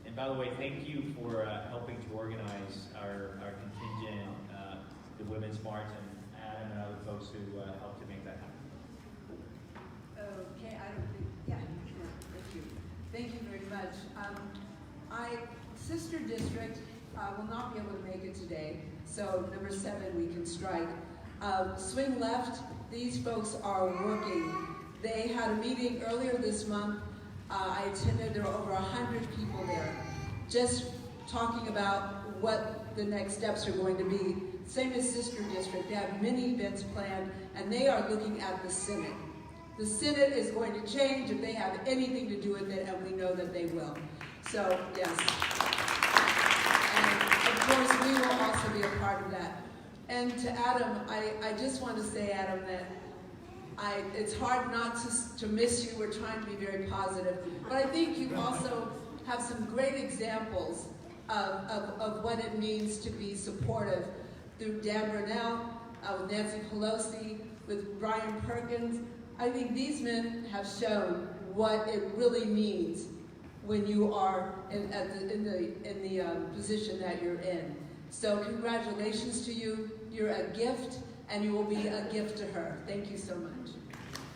And by the way, thank you for helping to organize our contingent, the Women's March, and Adam and other folks who helped to make that happen. sister district will not be able to make it today, so number 7 we can strike. Swing left, these folks are working. They had a meeting earlier this month. I attended, there were over 100 people there, just talking about what the next steps are going to be. Same as sister district, they have many events planned, and they are looking at the Senate. The Senate is going to change if they have anything to do with it, and we know that they will. So, yes. And of course, we will also be a part of that. And to Adam, I just want to say, Adam, that it's hard not to miss you. We're trying to be very positive. But I think you also have some great examples of what it means to be supportive through Dan Burnell, with Nancy Pelosi, with Brian Perkins. I think these men have shown what it really means when you are in the position that you're in. So congratulations to you. You're a gift, and you will be a gift to her. Thank you so much.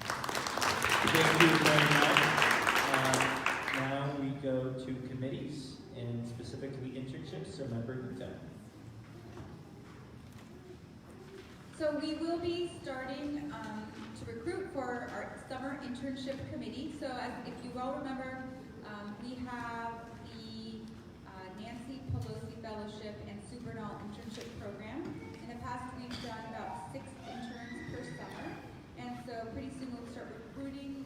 Thank you very much. Now we go to committees, and specifically internships. So Member Gupta. So we will be starting to recruit for our summer internship committee. So if you all remember, we have the Nancy Pelosi Fellowship and Supernal Internship Program. In the past, we've done about 6 interns per summer. And so pretty soon we'll start recruiting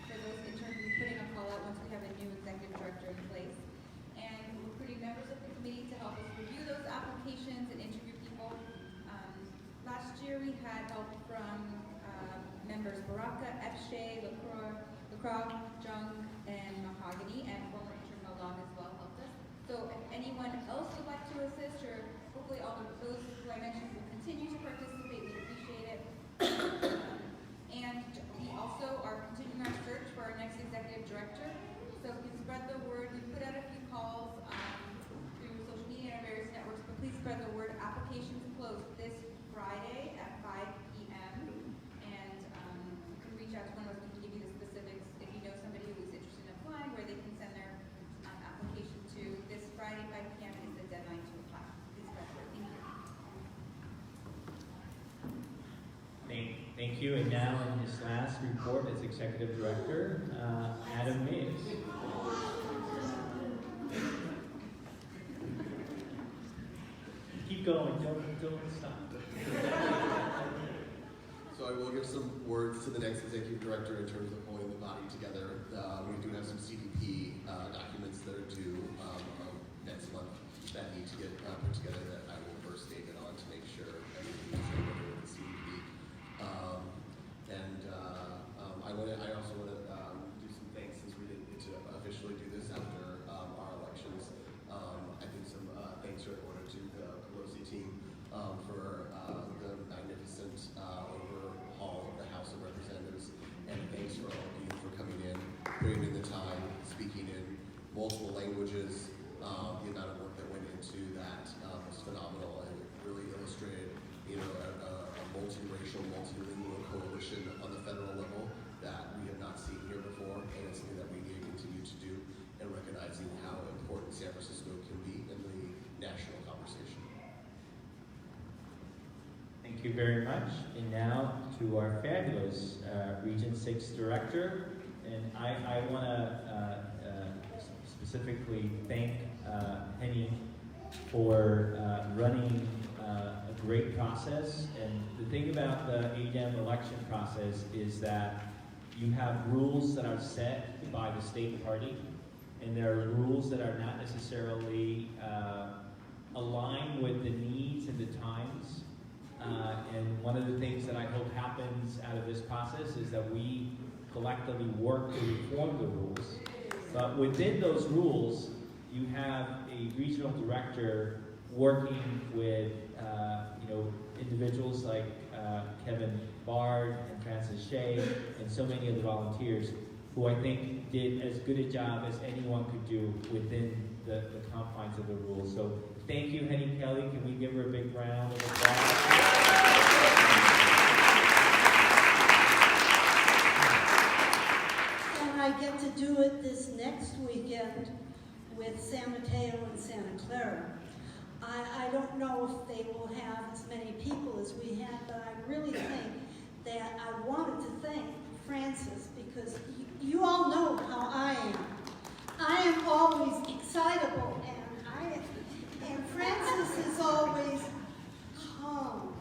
for those interns. We'll be putting a call out once we have a new executive director in place. And recruiting members of the committee to help us review those applications and interview people. Last year we had help from members Baraka, Efshay, LaCroix, Jung, and Mahogany, and former intern Malong as well helped us. So if anyone else would like to assist, or hopefully all of those who I mentioned will continue to participate, we appreciate it. And we also are continuing our search for our next executive director. So please spread the word. We put out a few calls through social media and various networks, but please spread the word. Applications close this Friday at 5 p.m. And you can reach out to one of us. We can give you the specifics if you know somebody who is interested in applying, where they can send their application to. This Friday, 5 p.m. is the deadline to apply. Please spread the word. Thank you. Thank you. And now in his last report as Executive Director, Adam Mapes. Keep going. Don't stop. So I will give some words to the next executive director in terms of pulling the body together. We do have some CDP documents that are due next month that need to get put together that I will first statement on to make sure everything is in order with the CDP. I also want to do some thanks since we didn't get to officially do this after our elections. I think some thanks are in order to the Pelosi team for the magnificent overhaul of the House of Representatives, and thanks for all of you for coming in, putting in the time, speaking in multiple languages. The amount of work that went into that was phenomenal, and it really illustrated, a multiracial, multilingual coalition on the federal level that we have not seen here before, and it's something that we need to continue to do, and recognizing how important San Francisco can be in the national conversation. Thank you very much. And now to our fabulous Region 6 Director. And I want to specifically thank Henny for running a great process. And the thing about the ADEM election process is that you have rules that are set by the state party, and there are rules that are not necessarily aligned with the needs and the times. And one of the things that I hope happens out of this process is that we collectively work to reform the rules. But within those rules, you have a regional director working with individuals like Kevin Bard and Francis Shea and so many of the volunteers who I think did as good a job as anyone could do within the confines of the rules. So thank you, Henny Kelly. Can we give her a big round of applause? And I get to do it this next weekend with San Mateo and Santa Clara. I don't know if they will have as many people as we had, but I really think that I wanted to thank Francis, because you all know how I am. I am always excitable, and Francis is always calm.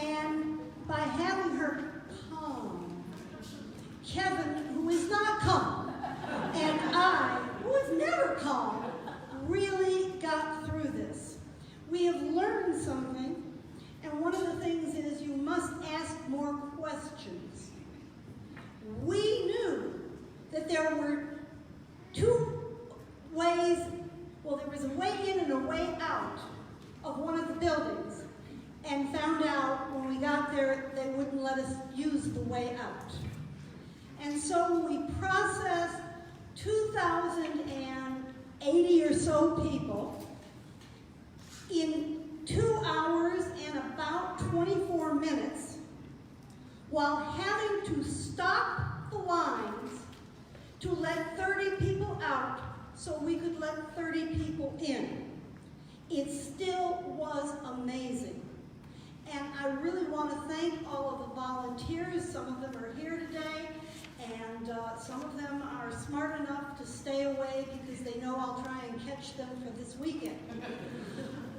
And by having her calm, Kevin, who is not calm, and I, who is never calm, really got through this. We have learned something, and one of the things is you must ask more questions. We knew that there were two ways, well, there was a way in and a way out of one of the buildings, and found out when we got there they wouldn't let us use the way out. And so we processed 2,080 or so people in 2 hours and about 24 minutes, while having to stop the lines to let 30 people out so we could let 30 people in. It still was amazing. And I really want to thank all of the volunteers. Some of them are here today, and some of them are smart enough to stay away because they know I'll try and catch them for this weekend.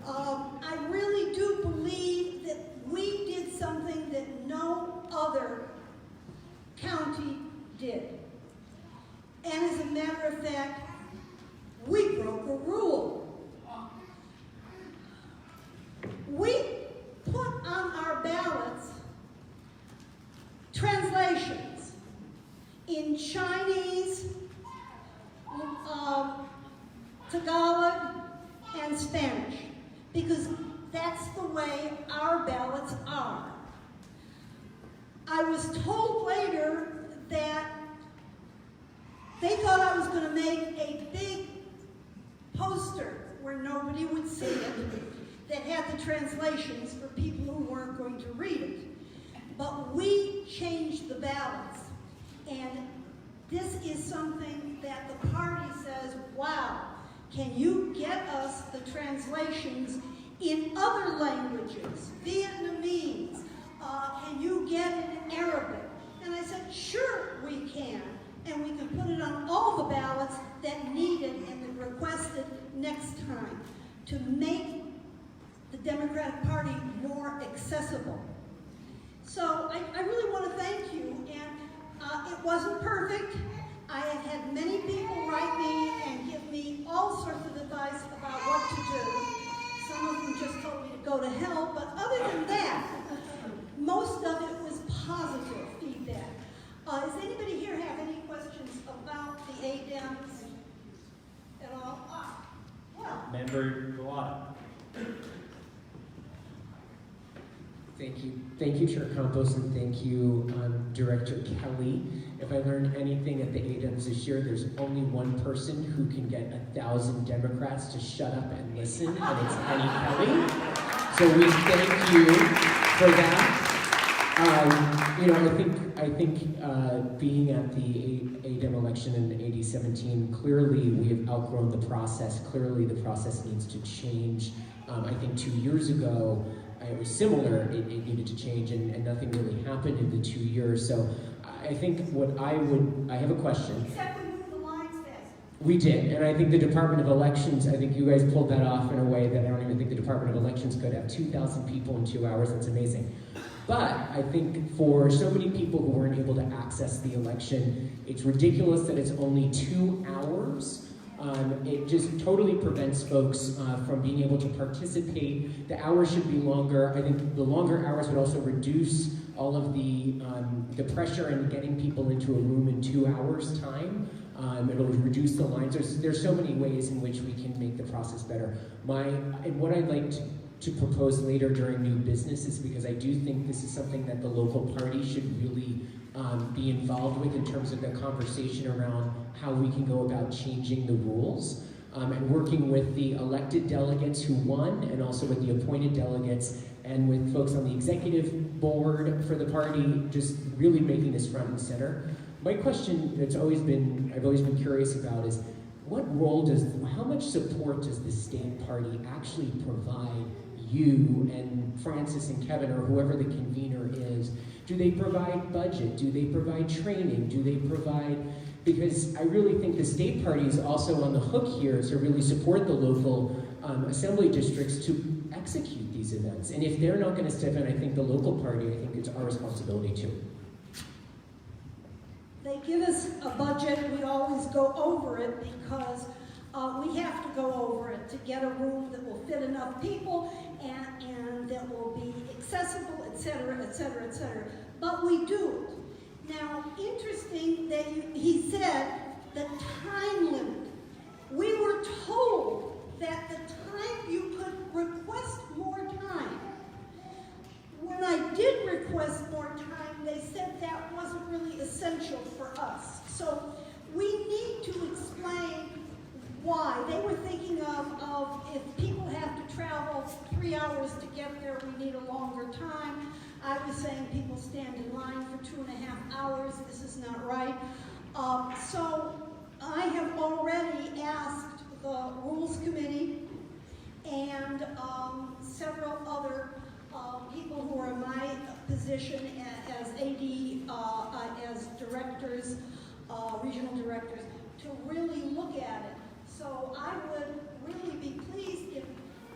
I really do believe that we did something that no other county did. And as a matter of fact, we broke a rule. We put on our ballots translations in Chinese, Tagalog, and Spanish, because that's the way our ballots are. I was told later that they thought I was going to make a big poster where nobody would see it that had the translations for people who weren't going to read it. But we changed the ballots, and this is something that the party says, wow, can you get us the translations in other languages, Vietnamese, can you get it in Arabic? And I said, sure we can, and we can put it on all the ballots that need it and that requested next time to make the Democratic Party more accessible. So I really want to thank you, and it wasn't perfect. I have had many people write me and give me all sorts of advice about what to do. Some of them just told me to go to hell, but other than that, most of it was positive feedback. Does anybody here have any questions about the ADEMs at all? Well. Member Galata. Thank you, Chair Campos, and thank you, Director Kelly. If I learned anything at the ADEMs this year, there's only one person who can get 1,000 Democrats to shut up and listen, and it's Penny Kelly. So we thank you for that. I think being at the ADEM election in AD 17, clearly we have outgrown the process. Clearly the process needs to change. I think 2 years ago, it was similar, it needed to change, and nothing really happened in the 2 years. So I think I have a question. Except we moved the lines faster. We did, and I think the Department of Elections, I think you guys pulled that off in a way that I don't even think the Department of Elections could have 2,000 people in 2 hours. That's amazing. But I think for so many people who weren't able to access the election, it's ridiculous that it's only 2 hours. It just totally prevents folks from being able to participate. The hours should be longer. I think the longer hours would also reduce all of the pressure in getting people into a room in 2 hours' time. It'll reduce the lines. There's so many ways in which we can make the process better. And what I'd like to propose later during new business is, because I do think this is something that the local party should really be involved with in terms of the conversation around how we can go about changing the rules, and working with the elected delegates who won, and also with the appointed delegates, and with folks on the executive board for the party, just really making this front and center. My question I've always been curious about is, how much support does the state party actually provide you and Francis and Kevin or whoever the convener is? Do they provide budget? Do they provide training? Do they provide, because I really think the state party is also on the hook here to really support the local assembly districts to execute these events. And if they're not going to step in, I think the local party, I think it's our responsibility too. They give us a budget, we always go over it because we have to go over it to get a room that will fit enough people and that will be accessible, etc., etc., etc. But we do it. Now, interesting that he said the time limit. We were told that the time you could request more time. When I did request more time, they said that wasn't really essential for us. So we need to explain why. They were thinking of if people have to travel 3 hours to get there, we need a longer time. I was saying people stand in line for 2.5 hours. This is not right. So I have already asked the Rules Committee and several other people who are in my position as AD, as directors, regional directors, to really look at it. So I would really be pleased if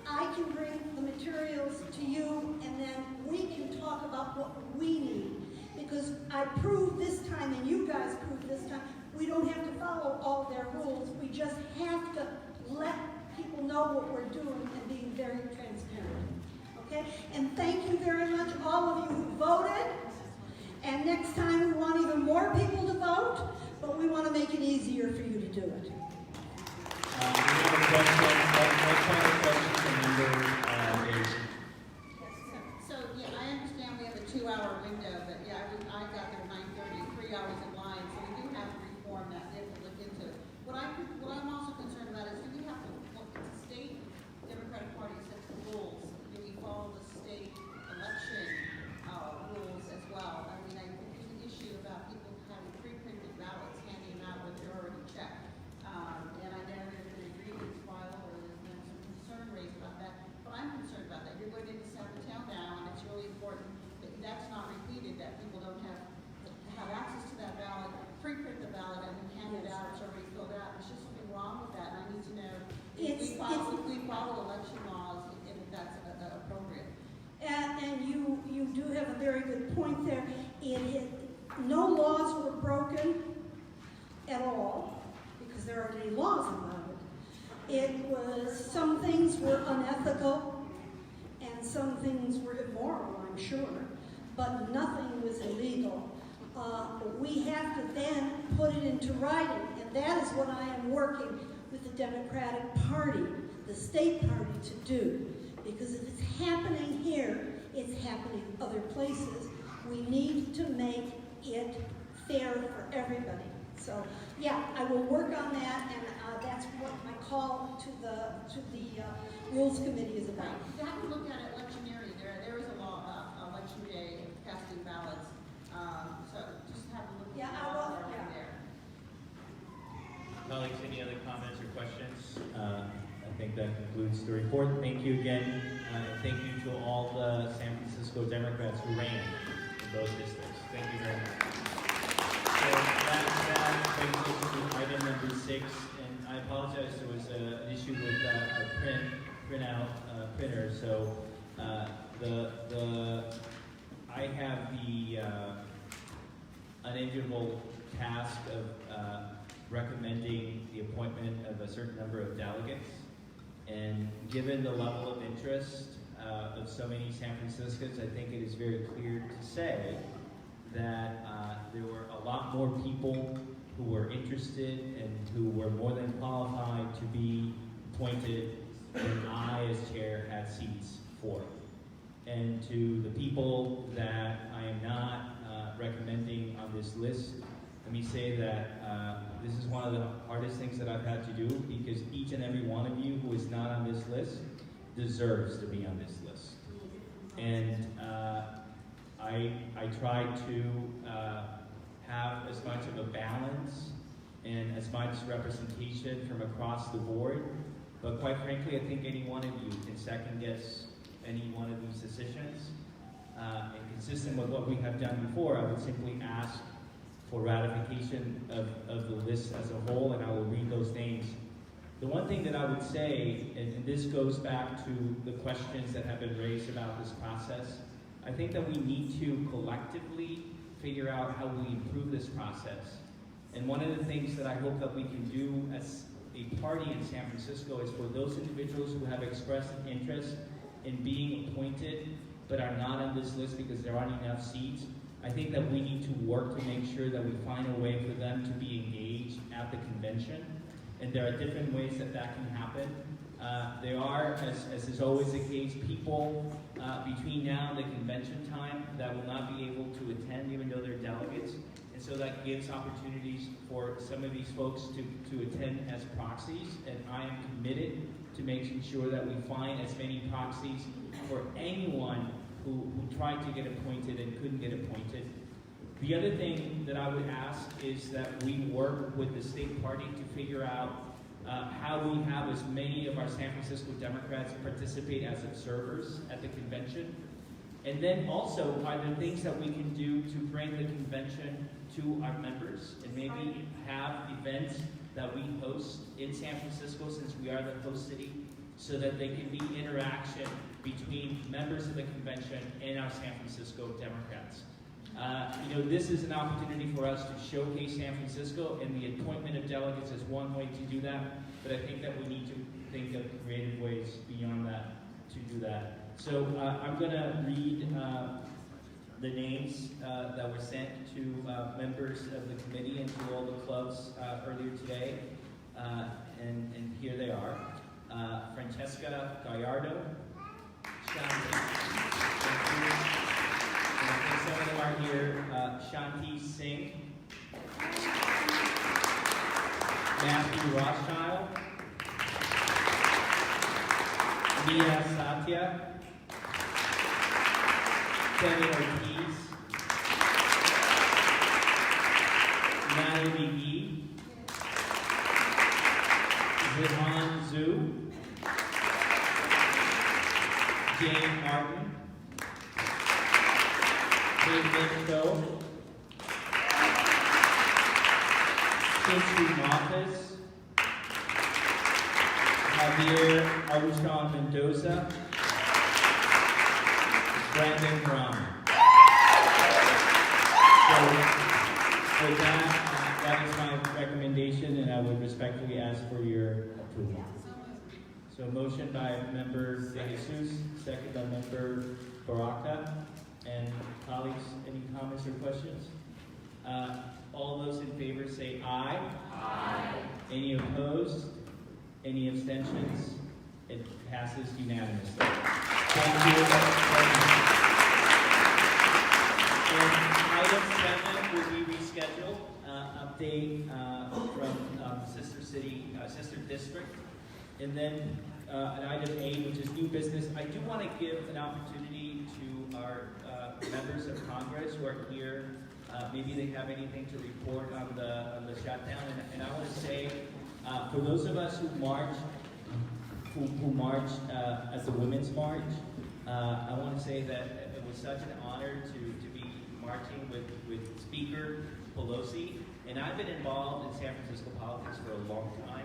I can bring the materials to you and then we can talk about what we need. Because I proved this time and you guys proved this time, we don't have to follow all their rules. We just have to let people know what we're doing and being very transparent. Okay? And thank you very much, all of you who voted. And next time we want even more people to vote, but we want to make it easier for you to do it. We have a question from member Daisy. So, yeah, I understand we have a 2-hour window, but yeah, I got there at 9:30, 3 hours in line, so we do have to reform that. We have to look into it. What I'm also concerned about is, do we have to look at the state Democratic Party sets the rules? Do we follow the state election rules as well? I mean, I think there's an issue about people having pre-printed ballots, handing them out when they're already checked. And I know there's been a grievance filed, or there's been some concern raised about that, but I'm concerned about that. You're going into Town now, and it's really important that that's not repeated, that people don't have access to that ballot, pre-print the ballot, and then hand it out, it's already filled out. There's just something wrong with that, and I need to know if we follow election laws, and if that's appropriate. And you do have a very good point there. No laws were broken at all, because there aren't any laws about it. It was, some things were unethical, and some things were immoral, I'm sure, but nothing was illegal. We have to then put it into writing, and that is what I am working with the Democratic Party, the state party, to do. Because if it's happening here, it's happening other places. We need to make it fair for everybody. So, yeah, I will work on that, and that's what my call to the Rules Committee is about. You have to look at electioneering. There is a law about election day casting ballots. So just have a look at the law there. Colleagues, any other comments or questions? I think that concludes the report. Thank you again. Thank you to all the San Francisco Democrats who ran in those districts. Thank you very much. So that brings us to item number 6, and I apologize, there was an issue with a printer. So I have the unenviable task of recommending the appointment of a certain number of delegates. And given the level of interest of so many San Franciscans, I think it is very clear to say that there were a lot more people who were interested and who were more than qualified to be appointed than I, as chair, had seats for. And to the people that I am not recommending on this list, let me say that this is one of the hardest things that I've had to do, because each and every one of you who is not on this list deserves to be on this list. And I try to have as much of a balance and as much representation from across the board. But quite frankly, I think any one of you can second guess any one of these decisions. And consistent with what we have done before, I would simply ask for ratification of the list as a whole, and I will read those names. The one thing that I would say, and this goes back to the questions that have been raised about this process, I think that we need to collectively figure out how we improve this process. And one of the things that I hope that we can do as a party in San Francisco is for those individuals who have expressed an interest in being appointed but are not on this list because there aren't enough seats, I think that we need to work to make sure that we find a way for them to be engaged at the convention. And there are different ways that that can happen. There are, as is always the case, people between now and the convention time that will not be able to attend even though they're delegates. And so that gives opportunities for some of these folks to attend as proxies. And I am committed to making sure that we find as many proxies for anyone who tried to get appointed and couldn't get appointed. The other thing that I would ask is that we work with the state party to figure out how we have as many of our San Francisco Democrats participate as observers at the convention. And then also, are there things that we can do to bring the convention to our members and maybe have events that we host in San Francisco since we are the host city so that there can be interaction between members of the convention and our San Francisco Democrats. This is an opportunity for us to showcase San Francisco, and the appointment of delegates is one way to do that, but I think that we need to think of creative ways beyond that to do that. So I'm going to read the names that were sent to members of the committee and to all the clubs earlier today, and here they are. Francesca Gallardo, some of them are here. Shanti Singh, Matthew Rothschild, Mia Satya, Kenny Ortiz, Natalie McGee, Zihan Zhu, Jane Martin, David Doe, Cincy Mathis, Javier Armstrong Mendoza, Brandon Brown. So with that is my recommendation, and I would respectfully ask for your approval. So motion by member De Jesus, second by member Baraka. And colleagues, any comments or questions? All those in favor say aye. Aye. Any opposed? Any abstentions? It passes unanimously. Thank you. And item 7 will be rescheduled. Update from sister district. And then an item 8, which is new business. I do want to give an opportunity to our members of Congress who are here. Maybe they have anything to report on the shutdown. And I want to say, for those of us who marched as the Women's March, I want to say that it was such an honor to be marching with Speaker Pelosi. And I've been involved in San Francisco politics for a long time,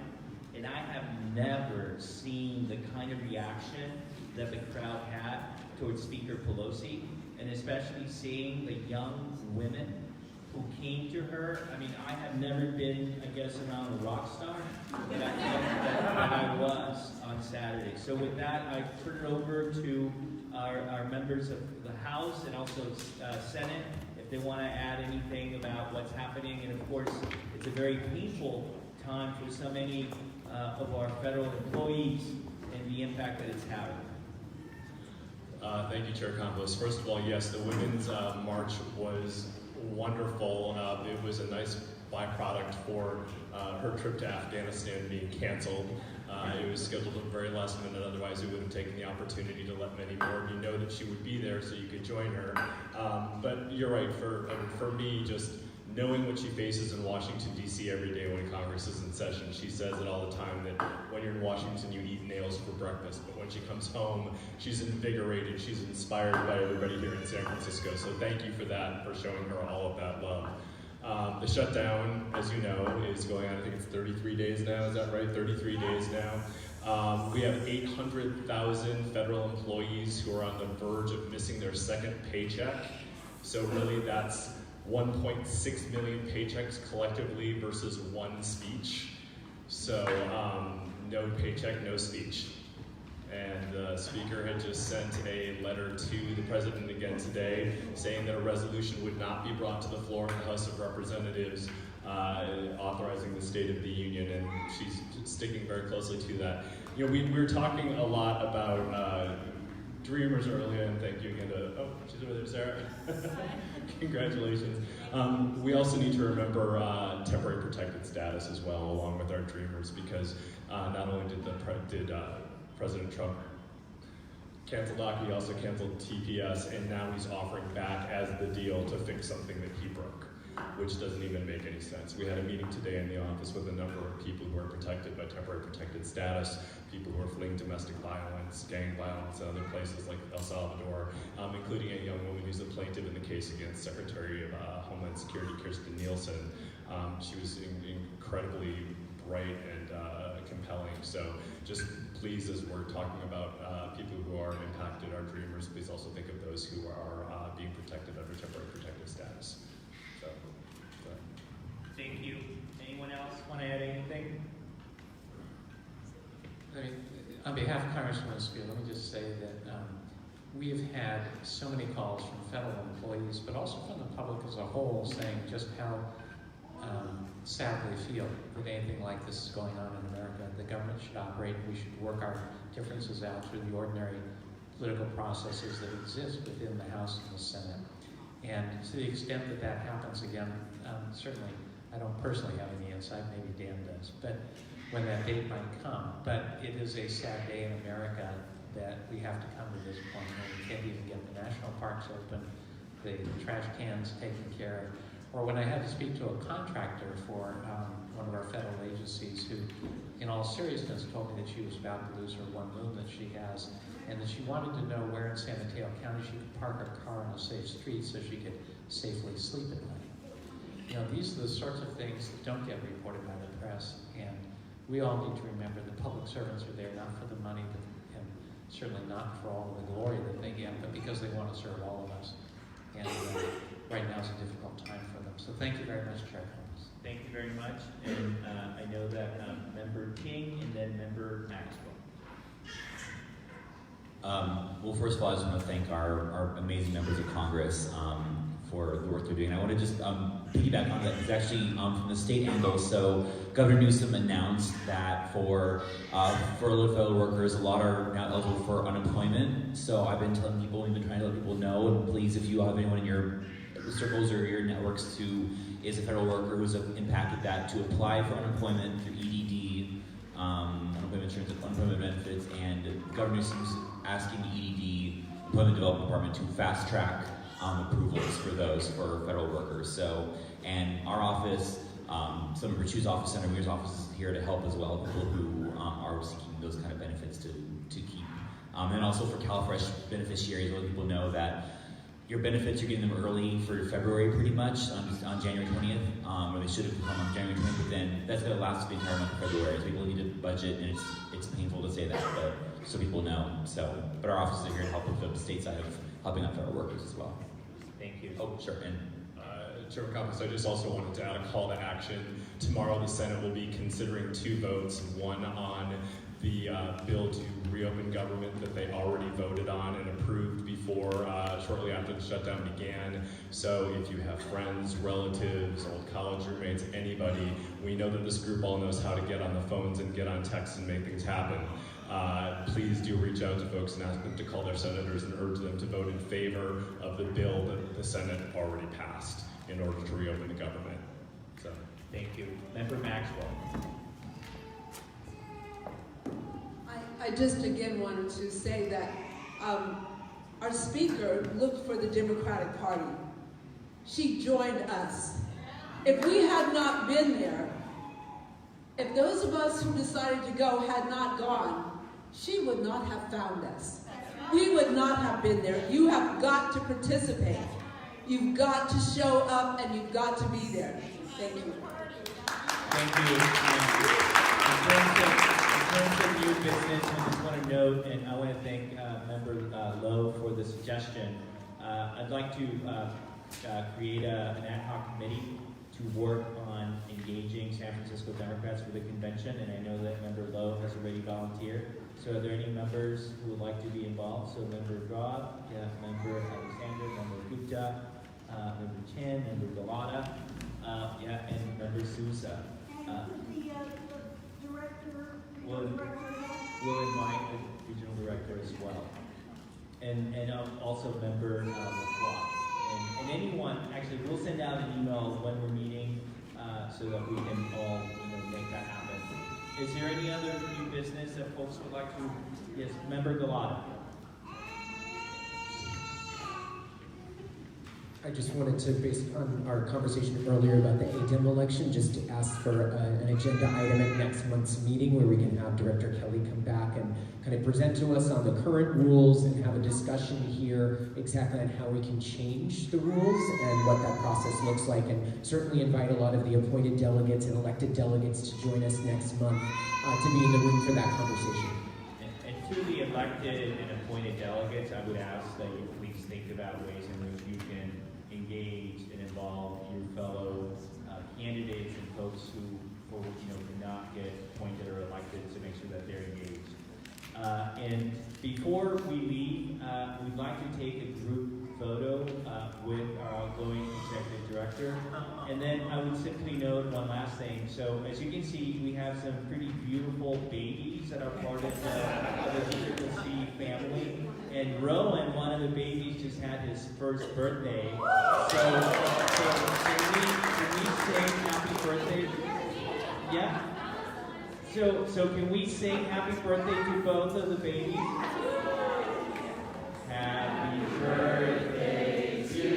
and I have never seen the kind of reaction that the crowd had towards Speaker Pelosi, and especially seeing the young women who came to her. I mean, I have never been, I guess, around a rock star that I was on Saturday. So with that, I turn it over to our members of the House and also Senate, if they want to add anything about what's happening. And of course, it's a very painful time for so many of our federal employees and the impact that it's having. Thank you, Chair Campos. First of all, yes, the Women's March was wonderful. It was a nice byproduct for her trip to Afghanistan being canceled. It was scheduled at the very last minute, otherwise we would have taken the opportunity to let many more of you know that she would be there so you could join her. But you're right, for me, just knowing what she faces in Washington, D.C. every day when Congress is in session. She says it all the time that when you're in Washington, you eat nails for breakfast, but when she comes home, she's invigorated, she's inspired by everybody here in San Francisco. So thank you for that, for showing her all of that love. The shutdown, as you know, is going on, I think it's 33 days now, is that right? 33 days now. We have 800,000 federal employees who are on the verge of missing their second paycheck. So really that's 1.6 million paychecks collectively versus one speech. So no paycheck, no speech. And the speaker had just sent a letter to the president again today saying that a resolution would not be brought to the floor in the House of Representatives authorizing the State of the Union, and she's sticking very closely to that. You know, we were talking a lot about Dreamers earlier, and thank you again to, oh, she's over there, Sarah. Congratulations. We also need to remember temporary protected status as well, along with our Dreamers, because not only did President Trump cancel DACA, he also canceled TPS, and now he's offering back as the deal to fix something that he broke, which doesn't even make any sense. We had a meeting today in the office with a number of people who are protected by temporary protected status, people who are fleeing domestic violence, gang violence, and other places like El Salvador, including a young woman who's a plaintiff in the case against Secretary of Homeland Security Kirstjen Nielsen. She was incredibly bright and compelling. So just please, as we're talking about people who are impacted, our Dreamers, please also think of those who are being protected under temporary protected status. So, thank you. Anyone else want to add anything? On behalf of Congressman Spear, let me just say that we have had so many calls from federal employees, but also from the public as a whole, saying just how sad they feel that anything like this is going on in America. The government should operate, we should work our differences out through the ordinary political processes that exist within the House and the Senate. And to the extent that that happens again, certainly I don't personally have any insight, maybe Dan does, but when that date might come. But it is a sad day in America that we have to come to this point where we can't even get the national parks open, the trash cans taken care of. Or when I had to speak to a contractor for one of our federal agencies who, in all seriousness, told me that she was about to lose her one room that she has, and that she wanted to know where in San Mateo County she could park her car on a safe street so she could safely sleep at night. You know, these are the sorts of things that don't get reported by the press, and we all need to remember that public servants are there not for the money, but, and certainly not for all of the glory that they get, but because they want to serve all of us. And right now is a difficult time for them. So thank you very much, Chair Combs. Thank you very much. And I know that Member King and then Member Maxwell. Well, first of all, I just want to thank our amazing members of Congress for the work they're doing. I want to just piggyback on that. It's actually from the state angle. So Governor Newsom announced that for federal workers, a lot are now eligible for unemployment. So I've been telling people, we've been trying to let people know, and please, if you have anyone in your circles or your networks who is a federal worker who's impacted that, to apply for unemployment through EDD, unemployment insurance, unemployment benefits, and Governor Newsom's asking the EDD, Employment Development Department, to fast track approvals for those for federal workers. So, and our office, some of Richu's office, Senator Muir's office is here to help as well, people who are seeking those kind of benefits to keep. And also for CalFresh beneficiaries, let people know that your benefits, you're getting them early for February pretty much, on January 20th, or they should have come on January 20th, but then that's going to last the entire month of February. So people need to budget, and it's painful to say that, but so people know. So, but our offices are here to help with the state side of helping out federal workers as well. Thank you. Oh, sure. And Chairman Compass, I just also wanted to add a call to action. Tomorrow the Senate will be considering two votes, one on the bill to reopen government that they already voted on and approved before, shortly after the shutdown began. So if you have friends, relatives, old college roommates, anybody, we know that this group all knows how to get on the phones and get on text and make things happen. Please do reach out to folks and ask them to call their senators and urge them to vote in favor of the bill that the Senate already passed in order to reopen the government. So, thank you. Member Maxwell. I just again wanted to say that our speaker looked for the Democratic Party. She joined us. If we had not been there, if those of us who decided to go had not gone, she would not have found us. We would not have been there. You have got to participate. You've got to show up and you've got to be there. Thank you. Thank you. In terms of new business, I just want to note, and I want to thank Member Lowe for the suggestion. I'd like to create an ad hoc committee to work on engaging San Francisco Democrats for the convention, and I know that Member Lowe has already volunteered. So are there any members who would like to be involved? So Member Grob, Member Alexander, Member Gupta, Member Chin, Member Galata, and Member Sousa. We'll invite the regional director as well. And also Member LaCroix. And anyone, actually, we'll send out an email when we're meeting so that we can all make that happen. Is there any other new business that folks would like to? Yes, Member Galata. I just wanted to, based on our conversation earlier about the ADEM election, just to ask for an agenda item at next month's meeting where we can have Director Kelly come back and kind of present to us on the current rules and have a discussion here exactly on how we can change the rules and what that process looks like, and certainly invite a lot of the appointed delegates and elected delegates to join us next month to be in the room for that conversation. And to the elected and appointed delegates, I would ask that you please think about ways in which you can engage and involve your fellow candidates and folks who cannot get appointed or elected to make sure that they're engaged. And before we leave, we'd like to take a group photo with our outgoing executive director. And then I would simply note one last thing. So as you can see, we have some pretty beautiful babies that are part of the SFDCCC family. And Rowan, one of the babies, just had his first birthday. So can we say happy birthday? Yeah? So can we sing happy birthday to both of the babies? Happy birthday to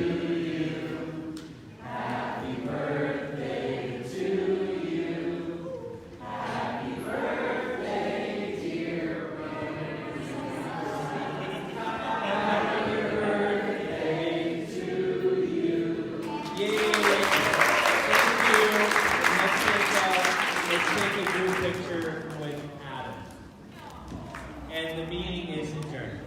you. Happy birthday to you. Happy birthday, dear Rowan. Happy birthday to you. Yay! Thank you. Let's take a group picture with Adam. And the meeting is adjourned.